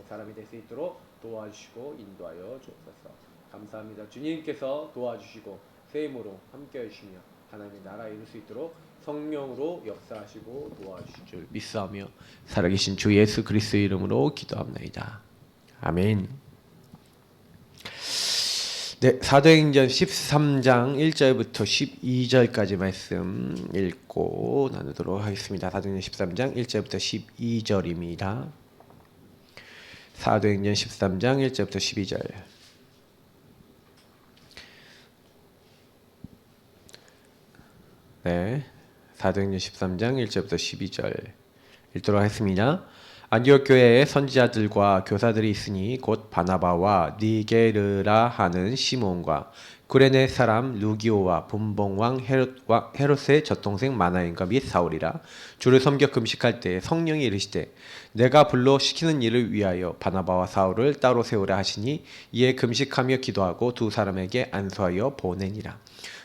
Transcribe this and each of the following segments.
사람이 될 수 있도록 도와주시고 인도하여 주옵소서. 감사합니다. 주님께서 도와주시고 새 힘으로 함께 해주시며 하나님의 나라 이룰 수 있도록 성령으로 역사하시고 도와주실 줄 믿사오며 살아계신 주 예수 그리스도의 이름으로 기도합니다. 아멘. 네, 사도행전 13장 1절부터 12절까지 말씀 읽고 나누도록 하겠습니다. 사도행전 13장 1절부터 12절입니다. 사도행전 13장 1절부터 12절. 네, 사도행전 13장 1절부터 12절 읽도록 하겠습니다. 안디옥 교회에 선지자들과 교사들이 있으니 곧 바나바와 니게르라 하는 시몬과 구레네 사람 루기오와 분봉왕 헤롯의 젖동생 마나엔과 및 사울이라. 주를 섬겨 금식할 때에 성령이 이르시되 내가 불러 시키는 일을 위하여 바나바와 사울을 따로 세우라 하시니 이에 금식하며 기도하고 두 사람에게 안수하여 보내니라.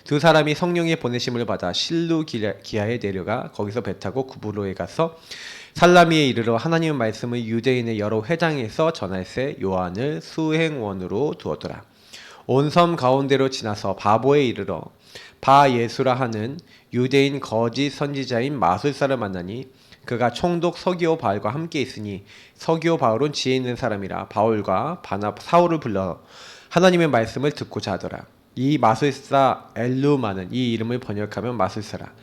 두 사람이 성령의 보내심을 받아 실루기아에 내려가 거기서 배 타고 구브로에 가서 살라미에 이르러 하나님의 말씀을 유대인의 여러 회당에서 전할세 요한을 수행원으로 두었더라. 온 섬 가운데로 지나서 바보에 이르러 바 예수라 하는 유대인 거짓 선지자인 마술사를 만나니 그가 총독 서기오 바울과 함께 있으니 서기오 바울은 지혜 있는 사람이라 바울과 사울을 불러 하나님의 말씀을 듣고자 하더라. 이 마술사 엘루마는 이 이름을 번역하면 마술사라.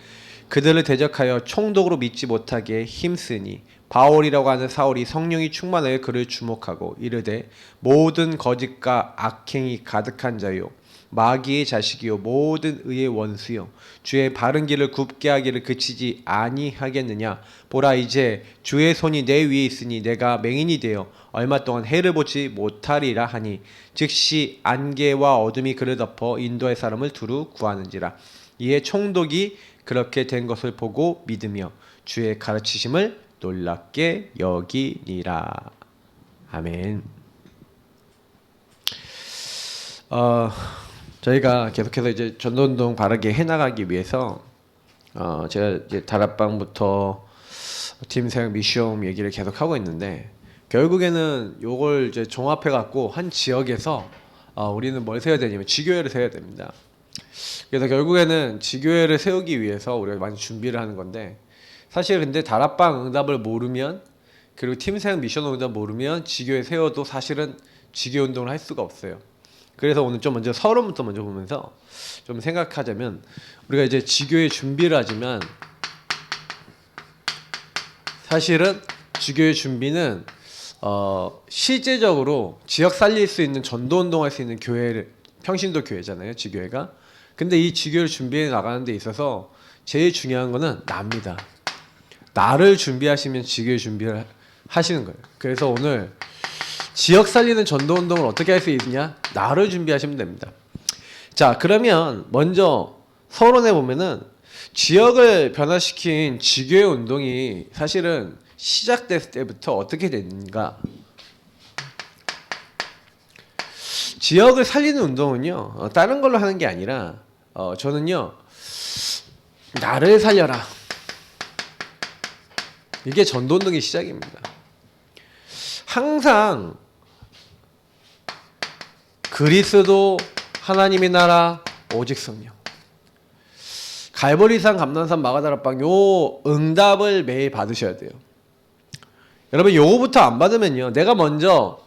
그들을 대적하여 총독으로 믿지 못하게 힘쓰니 바울이라고 하는 사울이 성령이 충만하여 그를 주목하고 이르되 모든 거짓과 악행이 가득한 자요 마귀의 자식이요 모든 의의 원수요 주의 바른 길을 굽게 하기를 그치지 아니하겠느냐. 보라 이제 주의 손이 내 위에 있으니 내가 맹인이 되어 얼마 동안 해를 보지 못하리라 하니 즉시 안개와 어둠이 그를 덮어 인도의 사람을 두루 구하는지라. 이에 총독이 그렇게 된 것을 보고 믿으며 주의 가르치심을 놀랍게 여기니라. 아멘. 저희가 계속해서 이제 전도운동 바르게 해나가기 위해서 제가 이제 다락방부터 팀생 미션 얘기를 계속 하고 있는데 결국에는 요걸 이제 종합해 갖고 한 지역에서 우리는 뭘 세워야 되냐면 지교회를 세워야 됩니다. 그래서 결국에는 지교회를 세우기 위해서 우리가 많이 준비를 하는 건데 사실 근데 다락방 응답을 모르면 그리고 팀생 미션 응답 모르면 지교회 세워도 사실은 지교 운동을 할 수가 없어요. 그래서 오늘 좀 먼저 서론부터 먼저 보면서 좀 생각하자면 우리가 이제 지교회 준비를 하지만 사실은 지교회 준비는 실제적으로 지역 살릴 수 있는 전도 운동할 수 있는 교회를 평신도 교회잖아요, 지교회가. 근데 이 지교를 준비해 나가는 데 있어서 제일 중요한 거는 나입니다. 나를 준비하시면 지교회 준비를 하시는 거예요. 그래서 오늘 지역 살리는 전도 운동을 어떻게 할 수 있느냐? 나를 준비하시면 됩니다. 자, 그러면 먼저 서론에 보면은 지역을 변화시킨 지교회 운동이 사실은 시작됐을 때부터 어떻게 됐는가? 지역을 살리는 운동은요, 다른 걸로 하는 게 아니라 저는요, 나를 살려라. 이게 전도운동의 시작입니다. 항상 그리스도, 하나님의 나라, 오직 성령. 갈보리산, 감난산, 마가다락방 요 응답을 매일 받으셔야 돼요. 여러분 요거부터 안 받으면요, 내가 먼저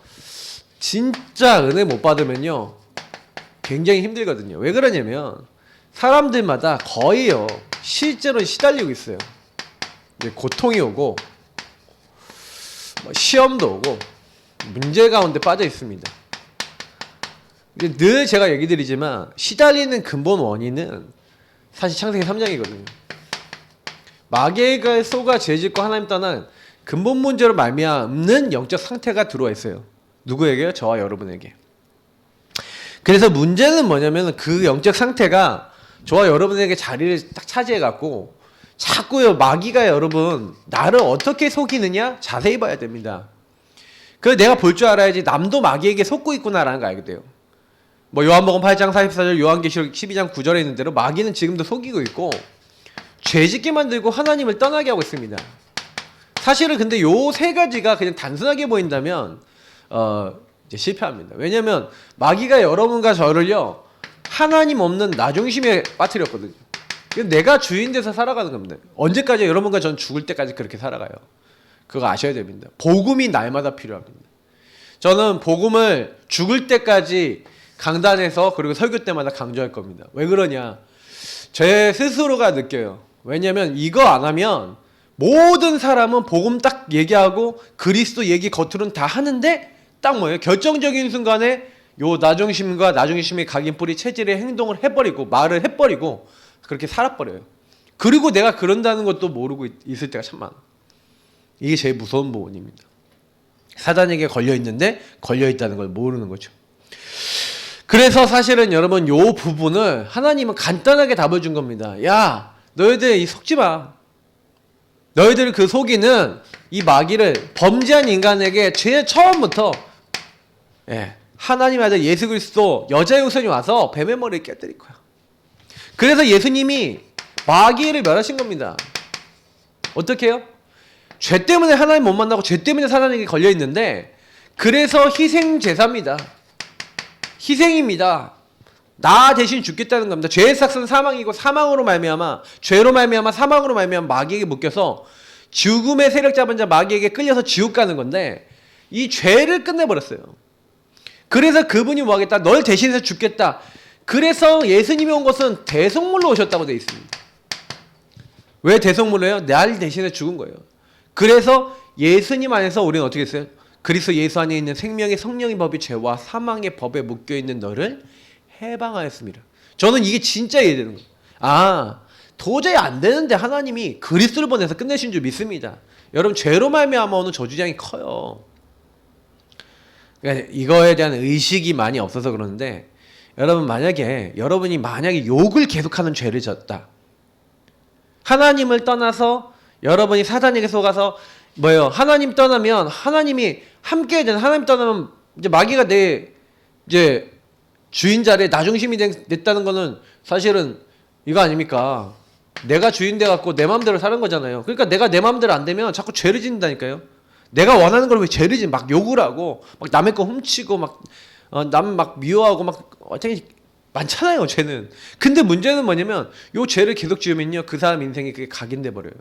진짜 은혜 못 받으면요 굉장히 힘들거든요. 왜 그러냐면 사람들마다 거의요 실제로 시달리고 있어요. 고통이 오고 시험도 오고 문제 가운데 빠져 있습니다. 늘 제가 얘기 드리지만 시달리는 근본 원인은 사실 창세기 3장이거든요. 마귀가 속아 죄짓고 하나님 떠난 근본 문제로 말미암는 영적 상태가 들어와 있어요. 누구에게요? 저와 여러분에게. 그래서 문제는 뭐냐면 그 영적 상태가 저와 여러분에게 자리를 딱 차지해 갖고 자꾸요 마귀가 여러분 나를 어떻게 속이느냐 자세히 봐야 됩니다. 그래서 내가 볼 줄 알아야지 남도 마귀에게 속고 있구나라는 거 알게 돼요. 뭐 요한복음 8장 44절, 요한계시록 12장 9절에 있는 대로 마귀는 지금도 속이고 있고 죄짓게 만들고 하나님을 떠나게 하고 있습니다. 사실은 근데 요 세 가지가 그냥 단순하게 보인다면 이제 실패합니다. 왜냐면 마귀가 여러분과 저를요 하나님 없는 나 중심에 빠뜨렸거든요. 내가 주인 돼서 살아가는 겁니다. 언제까지 여러분과 전 죽을 때까지 그렇게 살아가요. 그거 아셔야 됩니다. 복음이 날마다 필요합니다. 저는 복음을 죽을 때까지 강단에서 그리고 설교 때마다 강조할 겁니다. 왜 그러냐? 제 스스로가 느껴요. 왜냐면 이거 안 하면 모든 사람은 복음 딱 얘기하고 그리스도 얘기 겉으로는 다 하는데 딱 뭐예요? 결정적인 순간에 요 나중심과 나중심의 각인뿌리 체질의 행동을 해버리고 말을 해버리고 그렇게 살아버려요. 그리고 내가 그런다는 것도 모르고 있을 때가 참 많아. 이게 제일 무서운 부분입니다. 사단에게 걸려있는데 걸려있다는 걸 모르는 거죠. 그래서 사실은 여러분 요 부분을 하나님은 간단하게 답을 준 겁니다. 야 너희들 속지 마. 너희들 그 속이는 이 마귀를 범죄한 인간에게 제일 처음부터 하나님 아들 예수 그리스도 여자 요선이 와서 뱀의 머리를 깨뜨릴 거야. 그래서 예수님이 마귀를 멸하신 겁니다. 어떻게 해요? 죄 때문에 하나님 못 만나고 죄 때문에 사단에게 걸려있는데 그래서 희생제사입니다. 희생입니다. 나 대신 죽겠다는 겁니다. 죄의 삭은 사망이고 사망으로 말미암아 죄로 말미암아 사망으로 말미암아 마귀에게 묶여서 죽음의 세력 잡은 자 마귀에게 끌려서 지옥 가는 건데 이 죄를 끝내버렸어요. 그래서 그분이 뭐 하겠다? 널 대신해서 죽겠다. 그래서 예수님이 온 것은 대속물로 오셨다고 되어 있습니다. 왜 대속물로 해요? 날 대신해 죽은 거예요. 그래서 예수님 안에서 우리는 어떻게 했어요? 그리스도 예수 안에 있는 생명의 성령의 법이 죄와 사망의 법에 묶여있는 너를 해방하였습니다. 저는 이게 진짜 이해되는 거예요. 도저히 안 되는데 하나님이 그리스도를 보내서 끝내신 줄 믿습니다. 여러분 죄로 말미암아 오는 저주량이 커요. 그러니까 이거에 대한 의식이 많이 없어서 그러는데 여러분이 만약에 욕을 계속하는 죄를 졌다. 하나님을 떠나서 여러분이 사단에게 속아서 뭐예요? 하나님 떠나면 하나님이 함께 되는 하나님 떠나면 이제 마귀가 내 이제 주인 자리에 나 중심이 됐다는 거는 사실은 이거 아닙니까? 내가 주인 돼 갖고 내 마음대로 사는 거잖아요. 그러니까 내가 내 마음대로 안 되면 자꾸 죄를 짓는다니까요. 내가 원하는 걸 왜 죄를 짓? 막 욕을 하고 막 남의 거 훔치고 막 남 막 미워하고 막 되게 많잖아요. 죄는. 근데 문제는 뭐냐면 요 죄를 계속 지으면요 그 사람 인생이 그게 각인돼 버려요.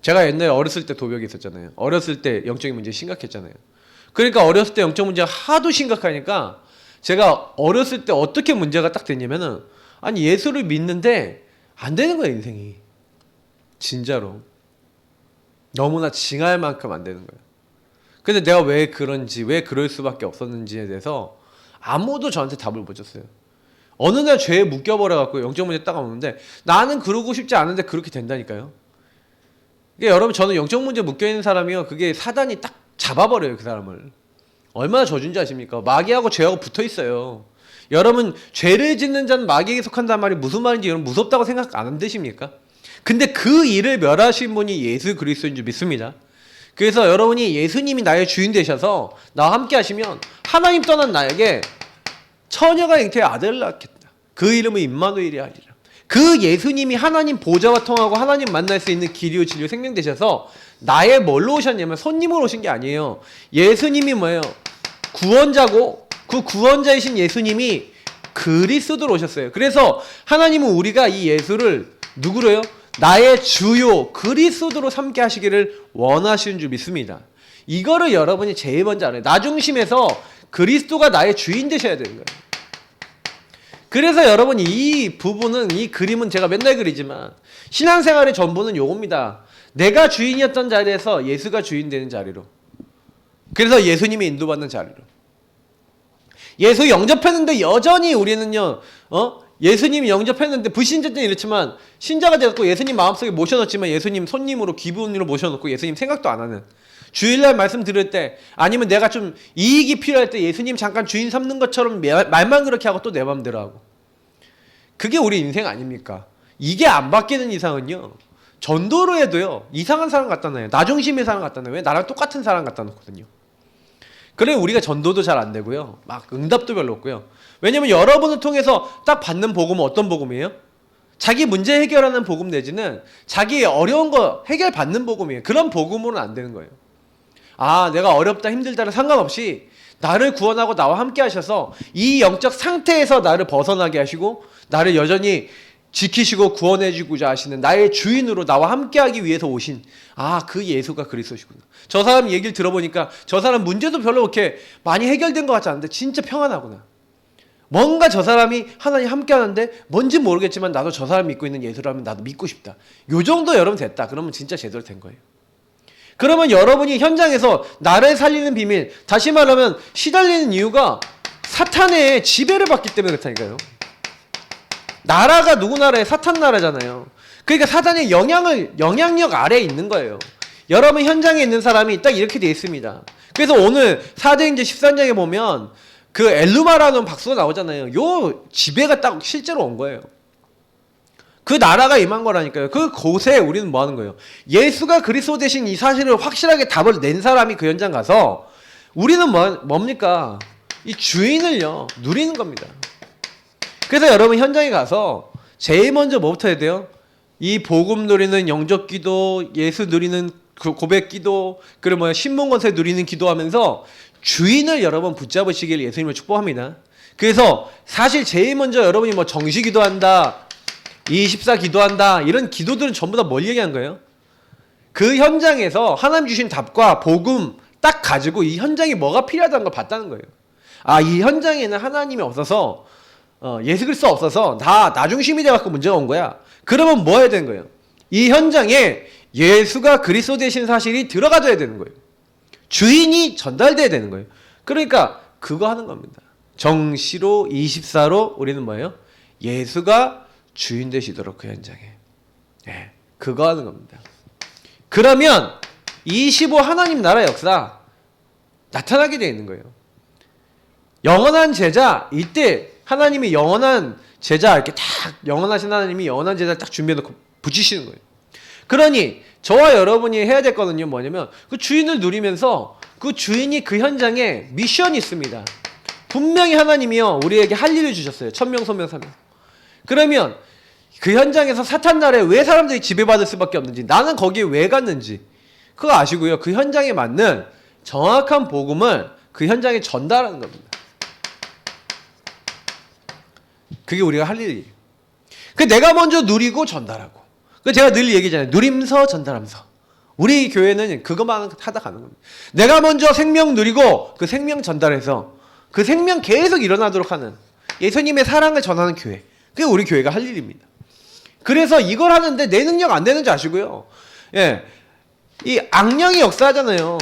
제가 옛날에 어렸을 때 도벽이 있었잖아요. 어렸을 때 영적인 문제 심각했잖아요. 그러니까 어렸을 때 영적 문제가 하도 심각하니까 제가 어렸을 때 어떻게 문제가 딱 됐냐면은 예수를 믿는데 안 되는 거예요 인생이. 진짜로. 너무나 징할 만큼 안 되는 거예요. 근데 내가 왜 그런지 왜 그럴 수밖에 없었는지에 대해서 아무도 저한테 답을 못 줬어요. 어느 날 죄에 묶여버려갖고 영적 문제 딱 오는데 나는 그러고 싶지 않은데 그렇게 된다니까요. 그러니까 여러분 저는 영적 문제 묶여있는 사람이요 그게 사단이 딱 잡아버려요 그 사람을. 얼마나 저준지 아십니까? 마귀하고 죄하고 붙어있어요. 여러분 죄를 짓는 자는 마귀에게 속한다는 말이 무슨 말인지 여러분 무섭다고 생각 안 드십니까? 근데 그 일을 멸하신 분이 예수 그리스도인 줄 믿습니다. 그래서 여러분이 예수님이 나의 주인 되셔서 나와 함께 하시면 하나님 떠난 나에게 처녀가 잉태의 아들을 낳겠다. 그 이름은 임마누엘이 하리라. 그 예수님이 하나님 보좌와 통하고 하나님 만날 수 있는 길이요 진리요 생명 되셔서 나의 뭘로 오셨냐면 손님으로 오신 게 아니에요. 예수님이 뭐예요? 구원자고 그 구원자이신 예수님이 그리스도로 오셨어요. 그래서 하나님은 우리가 이 예수를 누구로요? 나의 주요 그리스도로 삼게 하시기를 원하시는 줄 믿습니다. 이거를 여러분이 제일 먼저 알아요. 나 중심에서 그리스도가 나의 주인 되셔야 되는 거예요. 그래서 여러분 이 부분은 이 그림은 제가 맨날 그리지만 신앙생활의 전부는 요겁니다. 내가 주인이었던 자리에서 예수가 주인 되는 자리로. 그래서 예수님이 인도받는 자리로. 예수 영접했는데 여전히 우리는요. 예수님이 영접했는데 불신자 때는 이렇지만 신자가 되었고 예수님 마음속에 모셔놓지만 예수님 손님으로 기분으로 모셔놓고 예수님 생각도 안 하는. 주일날 말씀 들을 때 아니면 내가 좀 이익이 필요할 때 예수님 잠깐 주인 삼는 것처럼 말만 그렇게 하고 또 내 맘대로 하고. 그게 우리 인생 아닙니까? 이게 안 바뀌는 이상은요. 전도로 해도요. 이상한 사람 갖다 놔요. 나 중심의 사람 갖다 놔요. 왜? 나랑 똑같은 사람 갖다 놓거든요. 그래 우리가 전도도 잘 안 되고요. 막 응답도 별로 없고요. 왜냐면 여러분을 통해서 딱 받는 복음은 어떤 복음이에요? 자기 문제 해결하는 복음 내지는 자기 어려운 거 해결받는 복음이에요. 그런 복음으로는 안 되는 거예요. 아, 내가 어렵다 힘들다는 상관없이 나를 구원하고 나와 함께 하셔서 이 영적 상태에서 나를 벗어나게 하시고 나를 여전히 지키시고 구원해주고자 하시는 나의 주인으로 나와 함께하기 위해서 오신 그 예수가 그리스도시구나. 저 사람 얘기를 들어보니까 저 사람 문제도 별로 그렇게 많이 해결된 것 같지 않은데 진짜 평안하구나. 뭔가 저 사람이 하나님 함께하는데 뭔지 모르겠지만 나도 저 사람 믿고 있는 예수라면 나도 믿고 싶다. 요 정도 여러분 됐다. 그러면 진짜 제대로 된 거예요. 그러면 여러분이 현장에서 나를 살리는 비밀, 다시 말하면 시달리는 이유가 사탄의 지배를 받기 때문에 그렇다니까요. 나라가 누구 나라에 사탄 나라잖아요. 그러니까 사탄의 영향력 아래에 있는 거예요. 여러분 현장에 있는 사람이 딱 이렇게 돼 있습니다. 그래서 오늘 사도행전 13장에 보면 그 엘루마라는 박수가 나오잖아요. 요 지배가 딱 실제로 온 거예요. 그 나라가 임한 거라니까요. 그 곳에 우리는 뭐 하는 거예요? 예수가 그리스도 되신 이 사실을 확실하게 답을 낸 사람이 그 현장 가서 우리는 뭡니까? 이 주인을요 누리는 겁니다. 그래서 여러분 현장에 가서 제일 먼저 뭐부터 해야 돼요? 이 복음 누리는 영적 기도, 예수 누리는 고백 기도, 그리고 신문 권세 누리는 기도하면서 주인을 여러분 붙잡으시길 예수님을 축복합니다. 그래서 사실 제일 먼저 여러분이 정시 기도한다, 24 기도한다 이런 기도들은 전부 다 뭘 얘기한 거예요? 그 현장에서 하나님 주신 답과 복음 딱 가지고 이 현장에 뭐가 필요하다는 걸 봤다는 거예요. 이 현장에는 하나님이 없어서 예수 그리스도 없어서 나 중심이 돼갖고 문제가 온 거야. 그러면 뭐 해야 되는 거예요? 이 현장에 예수가 그리스도 되신 사실이 들어가줘야 되는 거예요. 주인이 전달돼야 되는 거예요. 그러니까 그거 하는 겁니다. 정시로 24로 우리는 뭐예요? 예수가 주인 되시도록 그 현장에. 그거 하는 겁니다. 그러면 25 하나님 나라 역사 나타나게 되어 있는 거예요. 영원한 제자, 이때 하나님이 영원한 제자 이렇게 딱 영원하신 하나님이 영원한 제자를 딱 준비해놓고 붙이시는 거예요. 그러니 저와 여러분이 해야 될 거는요 뭐냐면 그 주인을 누리면서 그 주인이 그 현장에 미션이 있습니다. 분명히 하나님이요 우리에게 할 일을 주셨어요. 1000명 소명 사명. 그러면 그 현장에서 사탄 나라에 왜 사람들이 지배받을 수밖에 없는지, 나는 거기에 왜 갔는지 그거 아시고요. 그 현장에 맞는 정확한 복음을 그 현장에 전달하는 겁니다. 그게 우리가 할 일이에요. 그 내가 먼저 누리고 전달하고. 그 제가 늘 얘기잖아요. 누림서 전달하면서. 우리 교회는 그것만 하다 가는 겁니다. 내가 먼저 생명 누리고 그 생명 전달해서 그 생명 계속 일어나도록 하는 예수님의 사랑을 전하는 교회. 그게 우리 교회가 할 일입니다. 그래서 이걸 하는데 내 능력 안 되는 줄 아시고요. 이 악령이 역사하잖아요.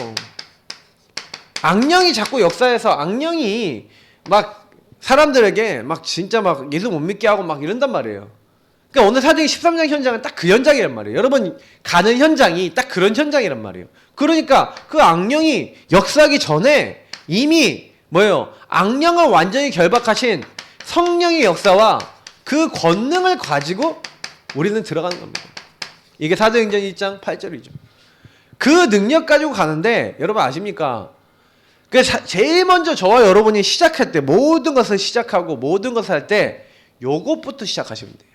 악령이 자꾸 역사해서 악령이 막 사람들에게 막 진짜 막 예수 못 믿게 하고 막 이런단 말이에요. 그러니까 오늘 사도행 13장 현장은 딱 그 현장이란 말이에요. 여러분 가는 현장이 딱 그런 현장이란 말이에요. 그러니까 그 악령이 역사하기 전에 이미 뭐예요? 악령을 완전히 결박하신 성령의 역사와 그 권능을 가지고 우리는 들어가는 겁니다. 이게 사도행전 1장 8절이죠. 그 능력 가지고 가는데 여러분 아십니까? 제일 먼저 저와 여러분이 시작할 때 모든 것을 시작하고 모든 것을 할 때 요것부터 시작하시면 돼요.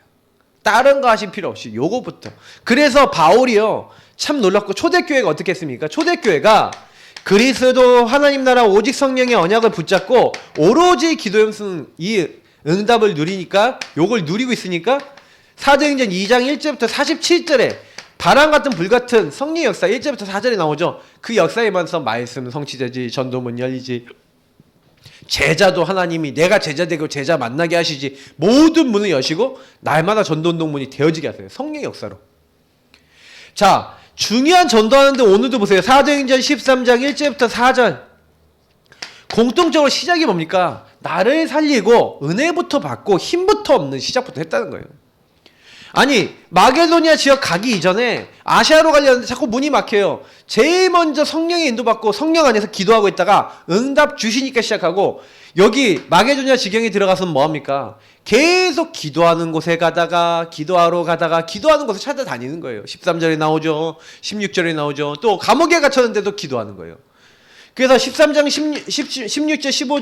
다른 거 하실 필요 없이 요것부터. 그래서 바울이요 참 놀랍고 초대교회가 어떻게 했습니까? 초대교회가 그리스도 하나님 나라 오직 성령의 언약을 붙잡고 오로지 기도 연습 이 응답을 누리니까 요걸 누리고 있으니까 사도행전 2장 1절부터 47절에 바람 같은 불 같은 성령의 역사 1절부터 4절에 나오죠. 그 역사에 맞서 말씀 성취되지, 전도문 열리지, 제자도 하나님이 내가 제자 되고 제자 만나게 하시지, 모든 문을 여시고 날마다 전도운동문이 되어지게 하세요. 성령의 역사로. 자, 중요한 전도하는데 오늘도 보세요. 사도행전 13장 1절부터 4절 공통적으로 시작이 뭡니까? 나를 살리고 은혜부터 받고 힘부터 없는 시작부터 했다는 거예요. 아니 마게도니아 지역 가기 이전에 아시아로 가려는데 자꾸 문이 막혀요. 제일 먼저 성령의 인도받고 성령 안에서 기도하고 있다가 응답 주시니까 시작하고, 여기 마게도니아 지경에 들어가서는 뭐합니까? 계속 기도하는 곳에 가다가 기도하러 가다가 기도하는 곳을 찾아다니는 거예요. 13절에 나오죠. 16절에 나오죠. 또 감옥에 갇혔는데도 기도하는 거예요. 그래서 13장 16절 15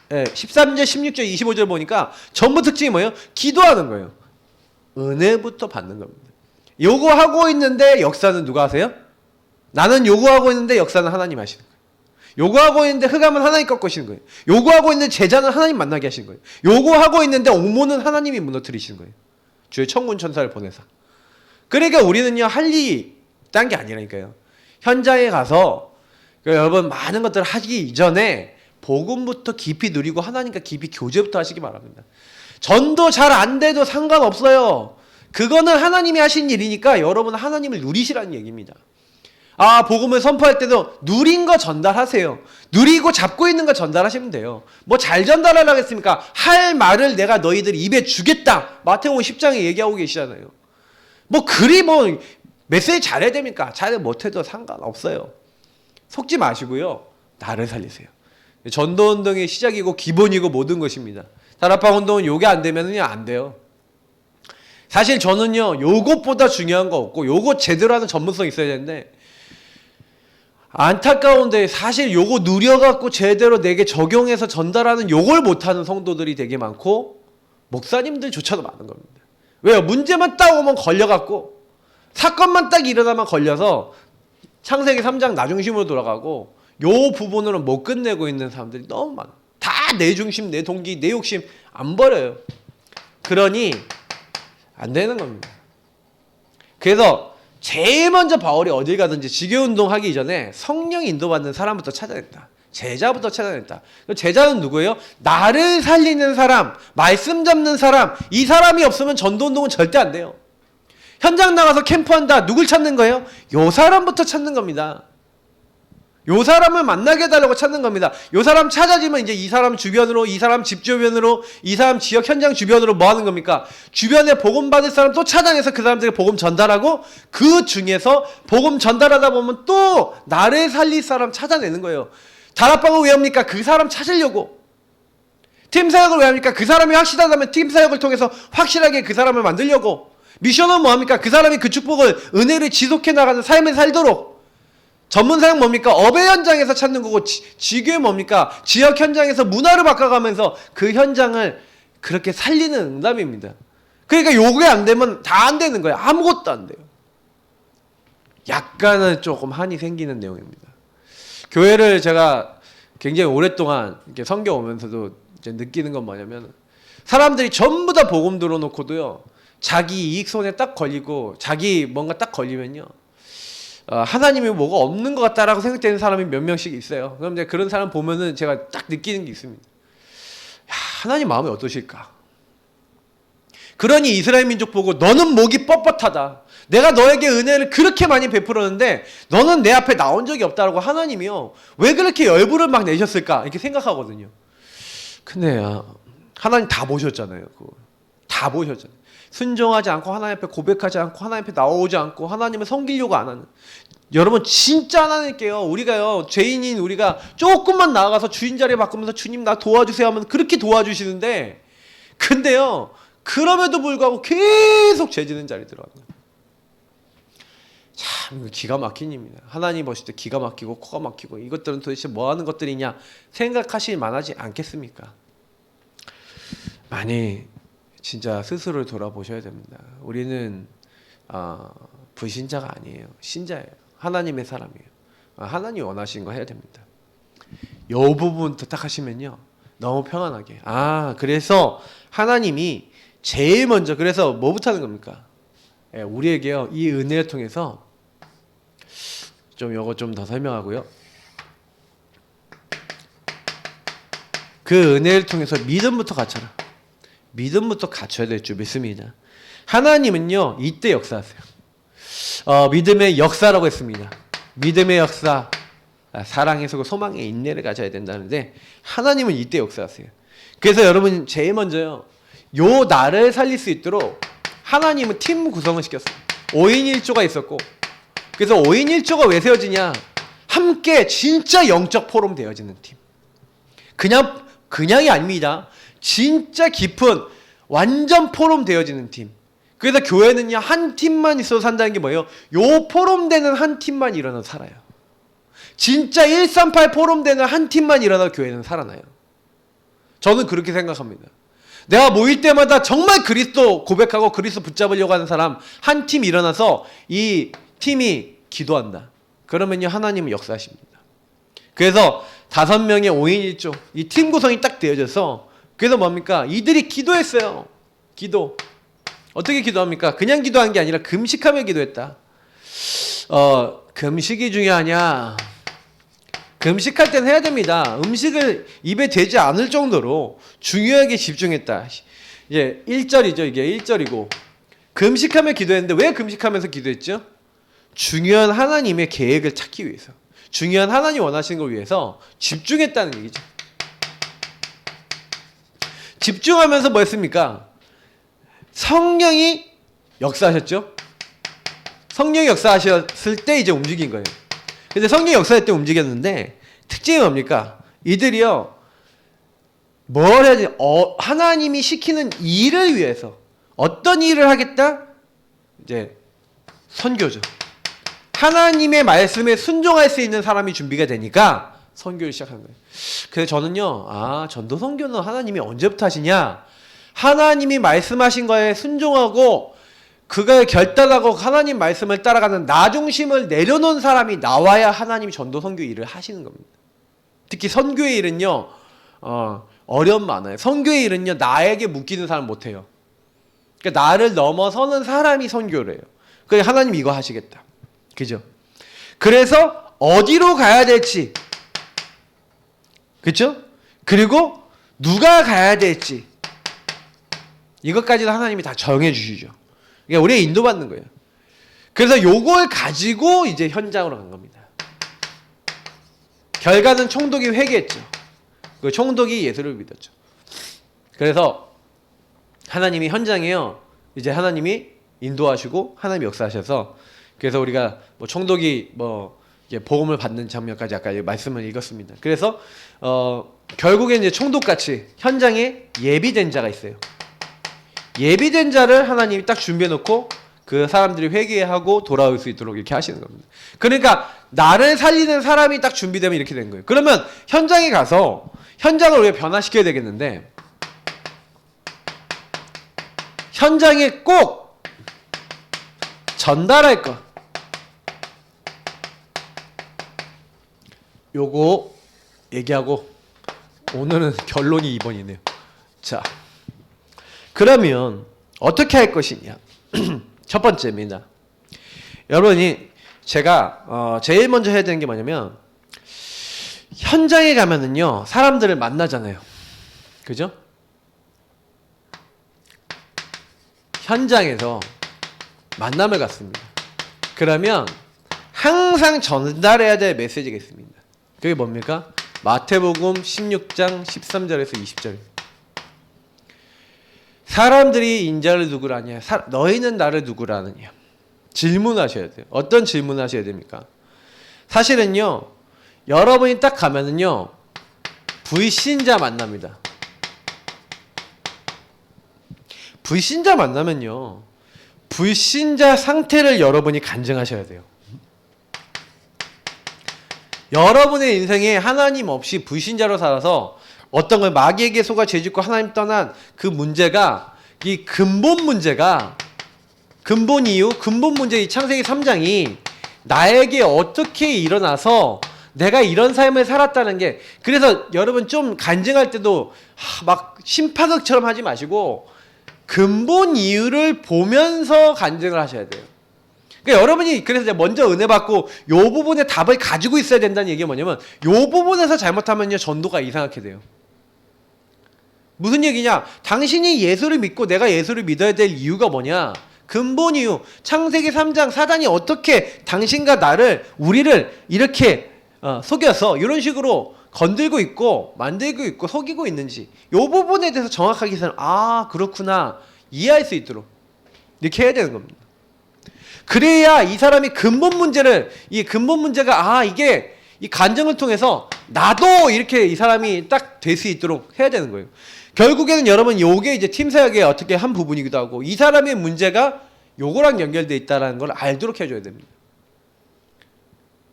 13절 16절 25절 보니까 전부 특징이 뭐예요? 기도하는 거예요. 은혜부터 받는 겁니다. 요거 하고 있는데 역사는 누가 하세요? 나는 요구하고 있는데 역사는 하나님 하시는 거예요. 요구하고 있는데 흑암은 하나님 꺾으시는 거예요. 요구하고 있는데 제자는 하나님 만나게 하시는 거예요. 요구하고 있는데 옥문은 하나님이 무너뜨리시는 거예요. 주의 천군 천사를 보내사. 그러니까 우리는요, 할 일이 딴 게 아니라니까요. 현장에 가서 여러분 많은 것들을 하기 이전에 복음부터 깊이 누리고 하나님과 깊이 교제부터 하시기 바랍니다. 전도 잘 안 돼도 상관없어요. 그거는 하나님이 하신 일이니까 여러분 하나님을 누리시라는 얘기입니다. 아, 복음을 선포할 때도 누린 거 전달하세요. 누리고 잡고 있는 거 전달하시면 돼요. 뭐 잘 전달하려고 하겠습니까? 할 말을 내가 너희들 입에 주겠다. 마태복음 10장에 얘기하고 계시잖아요. 뭐 그리 뭐 메시지 잘해야 됩니까? 잘 못해도 상관없어요. 속지 마시고요. 나를 살리세요. 전도운동의 시작이고 기본이고 모든 것입니다. 다락방 운동은 요게 안 되면은요, 안 돼요. 사실 저는요, 요것보다 중요한 거 없고 요거 제대로 하는 전문성이 있어야 되는데 안타까운데 사실 요거 누려갖고 제대로 내게 적용해서 전달하는 요걸 못하는 성도들이 되게 많고 목사님들조차도 많은 겁니다. 왜요? 문제만 딱 오면 걸려갖고 사건만 딱 일어나면 걸려서 창세기 3장 나 중심으로 돌아가고 요 부분으로는 못 끝내고 있는 사람들이 너무 많아. 다 내 중심, 내 동기, 내 욕심 안 버려요. 그러니 안 되는 겁니다. 그래서 제일 먼저 바울이 어딜 가든지 지교운동 하기 전에 성령 인도받는 사람부터 찾아냈다. 제자부터 찾아냈다. 제자는 누구예요? 나를 살리는 사람, 말씀 잡는 사람. 이 사람이 없으면 전도운동은 절대 안 돼요. 현장 나가서 캠프한다. 누굴 찾는 거예요? 요 사람부터 찾는 겁니다. 요 사람을 만나게 해달라고 찾는 겁니다. 요 사람 찾아지면 이제 이 사람 주변으로, 이 사람 집 주변으로, 이 사람 지역 현장 주변으로 뭐 하는 겁니까? 주변에 복음 받을 사람 또 찾아내서 그 사람들에게 복음 전달하고 그 중에서 복음 전달하다 보면 또 나를 살릴 사람 찾아내는 거예요. 다락방을 왜 합니까? 그 사람 찾으려고. 팀 사역을 왜 합니까? 그 사람이 확실하다면 팀 사역을 통해서 확실하게 그 사람을 만들려고. 미션은 뭐 합니까? 그 사람이 그 축복을, 은혜를 지속해 나가는 삶을 살도록. 전문 사역 뭡니까? 업의 현장에서 찾는 거고, 지교회 뭡니까? 지역 현장에서 문화를 바꿔가면서 그 현장을 그렇게 살리는 응답입니다. 그러니까 요게 안 되면 다 안 되는 거예요. 아무것도 안 돼요. 약간은 조금 한이 생기는 내용입니다. 교회를 제가 굉장히 오랫동안 이렇게 섬겨오면서도 이제 느끼는 건 뭐냐면, 사람들이 전부 다 복음 들어놓고도요, 자기 이익 손에 딱 걸리고, 자기 뭔가 딱 걸리면요, 하나님이 뭐가 없는 것 같다라고 생각되는 사람이 몇 명씩 있어요. 그럼 이제 그런 사람 보면은 제가 딱 느끼는 게 있습니다. 야, 하나님 마음이 어떠실까? 그러니 이스라엘 민족 보고 너는 목이 뻣뻣하다. 내가 너에게 은혜를 그렇게 많이 베풀었는데 너는 내 앞에 나온 적이 없다라고 하나님이요. 왜 그렇게 열불을 막 내셨을까? 이렇게 생각하거든요. 근데 하나님 다 보셨잖아요. 다 보셨잖아요. 순종하지 않고 하나님 앞에 고백하지 않고 하나님 앞에 나오지 않고 하나님을 섬기려고 안 하는. 여러분 진짜 하나님께요. 우리가요. 죄인인 우리가 조금만 나아가서 주인 자리 바꾸면서 주님 나 도와주세요 하면 그렇게 도와주시는데, 근데요. 그럼에도 불구하고 계속 죄 지는 자리 들어가요. 참 기가 막힌 일입니다. 하나님 보실 때 기가 막히고 코가 막히고 이것들은 도대체 뭐 하는 것들이냐 생각하실 만하지 않겠습니까? 많이 진짜 스스로를 돌아보셔야 됩니다. 우리는 불신자가 아니에요. 신자예요. 하나님의 사람이에요. 하나님이 원하시는 거 해야 됩니다. 이 부분부터 딱 하시면요. 너무 평안하게. 그래서 하나님이 제일 먼저 그래서 뭐부터 하는 겁니까? 우리에게요. 이 은혜를 통해서 좀 이거 좀 더 설명하고요. 그 은혜를 통해서 믿음부터 갖춰라. 믿음부터 갖춰야 될 줄 믿습니다. 하나님은요, 이때 역사하세요. 믿음의 역사라고 했습니다. 믿음의 역사, 사랑의 속에 소망의 인내를 가져야 된다는데, 하나님은 이때 역사하세요. 그래서 여러분, 제일 먼저요, 요 나를 살릴 수 있도록 하나님은 팀 구성을 시켰어요. 5인 1조가 있었고, 그래서 5인 1조가 왜 세워지냐? 함께 진짜 영적 포럼 되어지는 팀. 그냥이 아닙니다. 진짜 깊은 완전 포럼 되어지는 팀. 그래서 교회는요, 한 팀만 있어도 산다는 게 뭐예요? 요 포럼 되는 한 팀만 일어나서 살아요. 진짜 138 포럼 되는 한 팀만 일어나서 교회는 살아나요. 저는 그렇게 생각합니다. 내가 모일 때마다 정말 그리스도 고백하고 그리스도 붙잡으려고 하는 사람 한 팀 일어나서 이 팀이 기도한다. 그러면요 하나님은 역사하십니다. 그래서 5명의 5인 1조 이 팀 구성이 딱 되어져서 그래서 뭡니까? 이들이 기도했어요. 기도. 어떻게 기도합니까? 그냥 기도한 게 아니라 금식하며 기도했다. 금식이 중요하냐? 금식할 땐 해야 됩니다. 음식을 입에 대지 않을 정도로 중요하게 집중했다. 이제 1절이죠. 이게 1절이고 금식하며 기도했는데 왜 금식하면서 기도했죠? 중요한 하나님의 계획을 찾기 위해서, 중요한 하나님 원하시는 걸 위해서 집중했다는 얘기죠. 집중하면서 뭐 했습니까? 성령이 역사하셨죠? 성령이 역사하셨을 때 이제 움직인 거예요. 근데 성령이 역사할 때 움직였는데 특징이 뭡니까? 이들이요 뭘 해야 돼? 하나님이 시키는 일을 위해서 어떤 일을 하겠다? 이제 선교죠. 하나님의 말씀에 순종할 수 있는 사람이 준비가 되니까 선교를 시작한 거예요. 그래서 저는요, 전도 선교는 하나님이 언제부터 하시냐? 하나님이 말씀하신 거에 순종하고 그걸 결단하고 하나님 말씀을 따라가는 나 중심을 내려놓은 사람이 나와야 하나님이 전도 선교 일을 하시는 겁니다. 특히 선교의 일은요, 어려움 많아요. 선교의 일은요, 나에게 묶이는 사람 못해요. 그러니까 나를 넘어서는 사람이 선교를 해요. 그래서 하나님 이거 하시겠다. 그죠? 그래서 어디로 가야 될지, 그죠? 그리고 누가 가야 될지, 이것까지도 하나님이 다 정해 주시죠. 그러니까 우리가 인도받는 거예요. 그래서 요걸 가지고 이제 현장으로 간 겁니다. 결과는 총독이 회개했죠. 그 총독이 예수를 믿었죠. 그래서 하나님이 현장에요. 이제 하나님이 인도하시고 하나님이 역사하셔서 그래서 우리가 뭐 총독이 뭐 이제 복음을 받는 장면까지 아까 말씀을 읽었습니다. 그래서 결국에 이제 총독같이 현장에 예비된 자가 있어요. 예비된 자를 하나님이 딱 준비해 놓고 그 사람들이 회개하고 돌아올 수 있도록 이렇게 하시는 겁니다. 그러니까 나를 살리는 사람이 딱 준비되면 이렇게 된 거예요. 그러면 현장에 가서 현장을 우리가 변화시켜야 되겠는데 현장에 꼭 전달할 것 요거 얘기하고 오늘은 결론이 2번이네요. 자, 그러면 어떻게 할 것이냐? 첫 번째입니다. 여러분이 제가 제일 먼저 해야 되는 게 뭐냐면 현장에 가면은요 사람들을 만나잖아요. 그죠? 현장에서 만남을 갖습니다. 그러면 항상 전달해야 될 메시지가 있습니다. 그게 뭡니까? 마태복음 16장 13절에서 20절. 사람들이 인자를 누구라 하냐? 너희는 나를 누구라 하느냐? 질문하셔야 돼요. 어떤 질문하셔야 됩니까? 사실은요, 여러분이 딱 가면은요, 불신자 만납니다. 불신자 만나면요, 불신자 상태를 여러분이 간증하셔야 돼요. 여러분의 인생에 하나님 없이 불신자로 살아서 어떤 걸 마귀에게 속아 죄짓고 하나님 떠난 그 문제가 이 근본 문제가 근본 이유, 근본 문제 이 창세기 3장이 나에게 어떻게 일어나서 내가 이런 삶을 살았다는 게 그래서 여러분 좀 간증할 때도 막 심파극처럼 하지 마시고 근본 이유를 보면서 간증을 하셔야 돼요. 그러니까 여러분이 그래서 먼저 은혜 받고 요 부분에 답을 가지고 있어야 된다는 얘기가 뭐냐면 요 부분에서 잘못하면요 전도가 이상하게 돼요. 무슨 얘기냐? 당신이 예수를 믿고 내가 예수를 믿어야 될 이유가 뭐냐? 근본 이유. 창세기 3장 사단이 어떻게 당신과 나를 우리를 이렇게 속여서 이런 식으로 건들고 있고 만들고 있고 속이고 있는지 이 부분에 대해서 정확하게 그렇구나 이해할 수 있도록 이렇게 해야 되는 겁니다. 그래야 이 사람이 근본 문제를 이 근본 문제가 이게 이 간증을 통해서 나도 이렇게 이 사람이 딱 될 수 있도록 해야 되는 거예요. 결국에는 여러분 요게 이제 팀 사역의 어떻게 한 부분이기도 하고 이 사람의 문제가 요거랑 연결돼 있다라는 걸 알도록 해줘야 됩니다.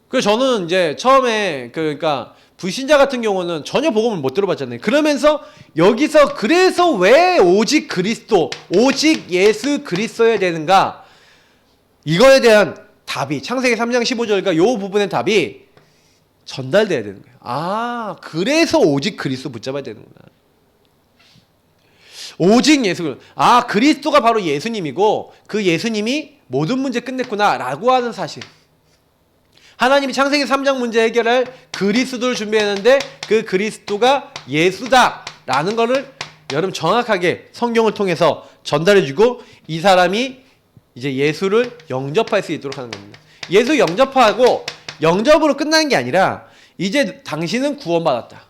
그래서 저는 이제 처음에 그러니까 불신자 같은 경우는 전혀 복음을 못 들어봤잖아요. 그러면서 여기서 그래서 왜 오직 그리스도, 오직 예수 그리스도여야 되는가? 이거에 대한 답이 창세기 3장 15절과 요 부분의 답이 전달돼야 되는 거예요. 아, 그래서 오직 그리스도 붙잡아야 되는구나. 오직 예수. 아, 그리스도가 바로 예수님이고 그 예수님이 모든 문제 끝냈구나 라고 하는 사실. 하나님이 창세기 3장 문제 해결할 그리스도를 준비했는데 그 그리스도가 예수다 라는 거를 여러분 정확하게 성경을 통해서 전달해주고 이 사람이 이제 예수를 영접할 수 있도록 하는 겁니다. 예수 영접하고 영접으로 끝나는 게 아니라 이제 당신은 구원받았다.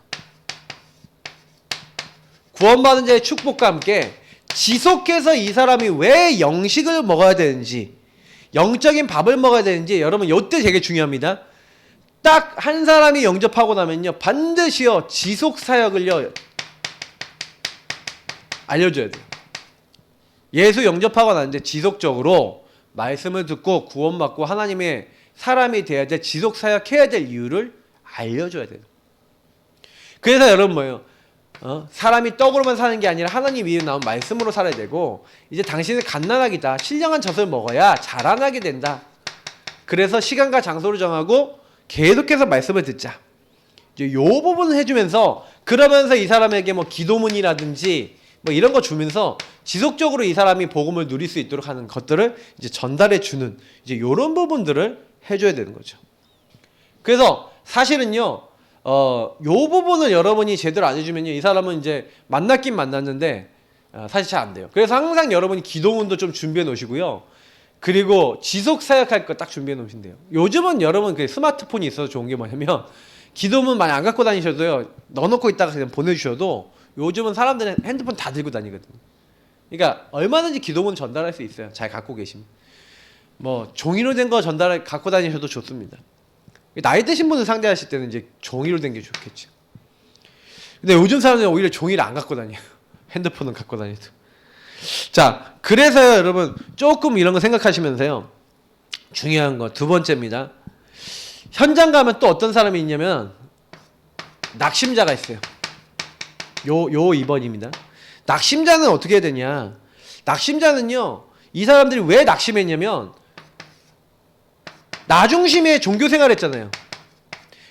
구원받은 자의 축복과 함께 지속해서 이 사람이 왜 영식을 먹어야 되는지, 영적인 밥을 먹어야 되는지 여러분 이때 되게 중요합니다. 딱 한 사람이 영접하고 나면요 반드시요 지속 사역을요 알려줘야 돼요. 예수 영접하고 나는데 지속적으로 말씀을 듣고 구원받고 하나님의 사람이 돼야 될 지속 사역해야 될 이유를 알려줘야 돼요. 그래서 여러분 뭐예요? 사람이 떡으로만 사는 게 아니라 하나님 이름 나온 말씀으로 살아야 되고 이제 당신은 갓난아기다. 신령한 젖을 먹어야 자라나게 된다. 그래서 시간과 장소를 정하고 계속해서 말씀을 듣자. 이제 요 부분을 해주면서 그러면서 이 사람에게 뭐 기도문이라든지 뭐 이런 거 주면서 지속적으로 이 사람이 복음을 누릴 수 있도록 하는 것들을 이제 전달해 주는 이제 요런 부분들을 해줘야 되는 거죠. 그래서 사실은요, 요 부분을 여러분이 제대로 안 해주면요, 이 사람은 이제 만났긴 만났는데 사실 잘 안 돼요. 그래서 항상 여러분이 기도문도 좀 준비해 놓으시고요. 그리고 지속 사역할 거 딱 준비해 놓으시면 돼요. 요즘은 여러분 그 스마트폰이 있어서 좋은 게 뭐냐면 기도문 많이 안 갖고 다니셔도요, 넣어놓고 있다가 그냥 보내주셔도 요즘은 사람들은 핸드폰 다 들고 다니거든요. 그러니까 얼마든지 기도문 전달할 수 있어요. 잘 갖고 계시면. 뭐 종이로 된 거 갖고 다니셔도 좋습니다. 나이 드신 분을 상대하실 때는 이제 종이로 된 게 좋겠죠. 근데 요즘 사람들은 오히려 종이를 안 갖고 다녀요. 핸드폰은 갖고 다녀도. 자, 그래서요, 여러분 조금 이런 거 생각하시면서요. 중요한 거 두 번째입니다. 현장 가면 또 어떤 사람이 있냐면 낙심자가 있어요. 요 2번입니다. 낙심자는 어떻게 해야 되냐? 낙심자는요, 이 사람들이 왜 낙심했냐면 나중심에 종교 생활했잖아요.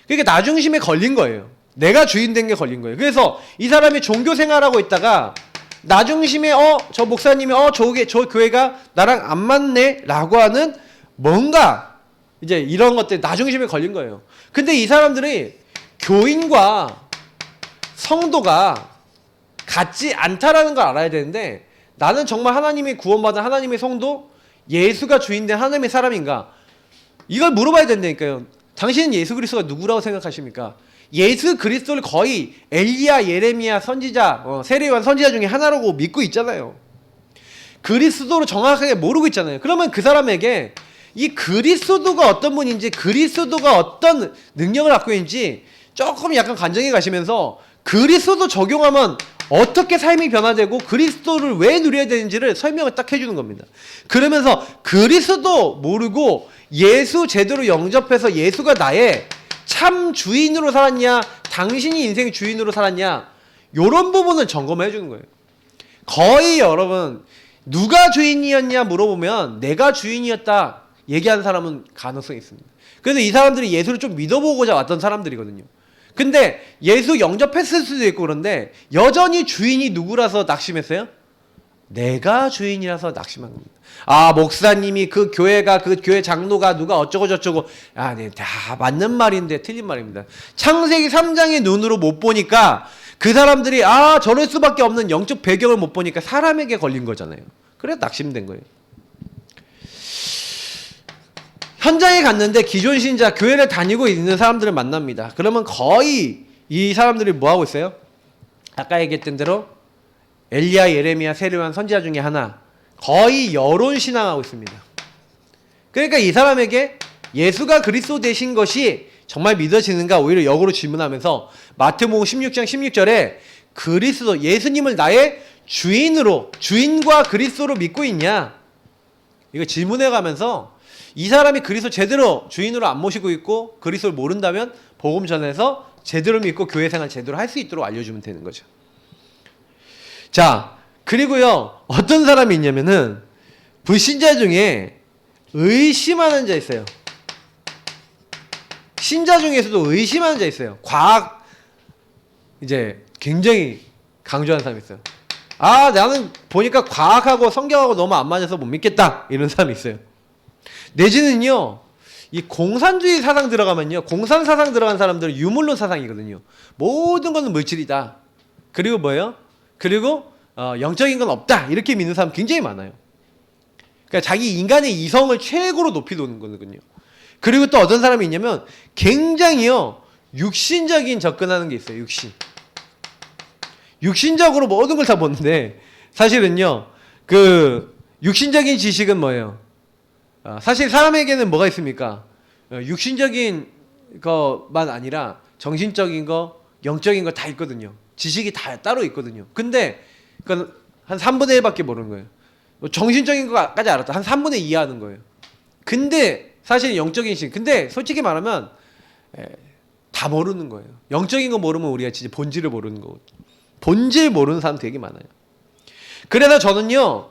그러니까 나중심에 걸린 거예요. 내가 주인 된 게 걸린 거예요. 그래서 이 사람이 종교 생활하고 있다가 나중심에 저 목사님이 저 교회가 나랑 안 맞네 라고 하는 뭔가 이제 이런 것들 나중심에 걸린 거예요. 근데 이 사람들이 교인과 성도가 같지 않다라는 걸 알아야 되는데, 나는 정말 하나님이 구원받은 하나님의 성도, 예수가 주인된 하나님의 사람인가? 이걸 물어봐야 된다니까요. 당신은 예수 그리스도가 누구라고 생각하십니까? 예수 그리스도를 거의 엘리야, 예레미야 선지자, 세례요한 선지자 중에 하나라고 믿고 있잖아요. 그리스도를 정확하게 모르고 있잖아요. 그러면 그 사람에게 이 그리스도가 어떤 분인지, 그리스도가 어떤 능력을 갖고 있는지 조금 약간 간증해 가시면서 그리스도 적용하면 어떻게 삶이 변화되고 그리스도를 왜 누려야 되는지를 설명을 딱 해주는 겁니다. 그러면서 그리스도 모르고 예수 제대로 영접해서 예수가 나의 참 주인으로 살았냐, 당신이 인생의 주인으로 살았냐, 요런 부분을 점검해 주는 거예요. 거의 여러분 누가 주인이었냐 물어보면 내가 주인이었다 얘기하는 사람은 가능성이 있습니다. 그래서 이 사람들이 예수를 좀 믿어보고자 왔던 사람들이거든요. 근데 예수 영접했을 수도 있고 그런데 여전히 주인이 누구라서 낙심했어요? 내가 주인이라서 낙심한 겁니다. 아, 목사님이 그 교회가, 그 교회 장로가 누가 어쩌고 저쩌고, 아, 네, 다 맞는 말인데 틀린 말입니다. 창세기 3장의 눈으로 못 보니까 그 사람들이 저럴 수밖에 없는 영적 배경을 못 보니까 사람에게 걸린 거잖아요. 그래서 낙심된 거예요. 현장에 갔는데 기존 신자, 교회를 다니고 있는 사람들을 만납니다. 그러면 거의 이 사람들이 뭐 하고 있어요? 아까 얘기했던 대로 엘리야, 예레미야, 세례요한 선지자 중에 하나, 거의 여론 신앙하고 있습니다. 그러니까 이 사람에게 예수가 그리스도 되신 것이 정말 믿어지는가 오히려 역으로 질문하면서 마태복음 16장 16절에 그리스도, 예수님을 나의 주인으로, 주인과 그리스도로 믿고 있냐? 이거 질문해 가면서 이 사람이 그리스도 제대로 주인으로 안 모시고 있고 그리스도를 모른다면 복음 전해서 제대로 믿고 교회 생활 제대로 할 수 있도록 알려주면 되는 거죠. 자, 그리고요 어떤 사람이 있냐면은 불신자 중에 의심하는 자 있어요. 신자 중에서도 의심하는 자 있어요. 과학 이제 굉장히 강조하는 사람이 있어요. 아, 나는 보니까 과학하고 성경하고 너무 안 맞아서 못 믿겠다, 이런 사람이 있어요. 내지는요, 이 공산주의 사상 들어가면요, 공산 사상 들어간 사람들은 유물론 사상이거든요. 모든 것은 물질이다. 그리고 뭐예요? 그리고 영적인 건 없다, 이렇게 믿는 사람 굉장히 많아요. 그러니까 자기 인간의 이성을 최고로 높이 놓는 거거든요. 그리고 또 어떤 사람이 있냐면 굉장히요, 육신적인 접근하는 게 있어요. 육신적으로 모든 걸 다 보는데, 사실은요, 그 육신적인 지식은 뭐예요? 사실 사람에게는 뭐가 있습니까? 육신적인 것만 아니라 정신적인 거, 영적인 거 다 있거든요. 지식이 다 따로 있거든요. 근데 그건 한 3분의 1밖에 모르는 거예요. 정신적인 거까지 알았다. 한 3분의 2 하는 거예요. 근데 사실 영적인 신, 근데 솔직히 말하면 다 모르는 거예요. 영적인 거 모르면 우리가 진짜 본질을 모르는 거고, 본질 모르는 사람 되게 많아요. 그래서 저는요,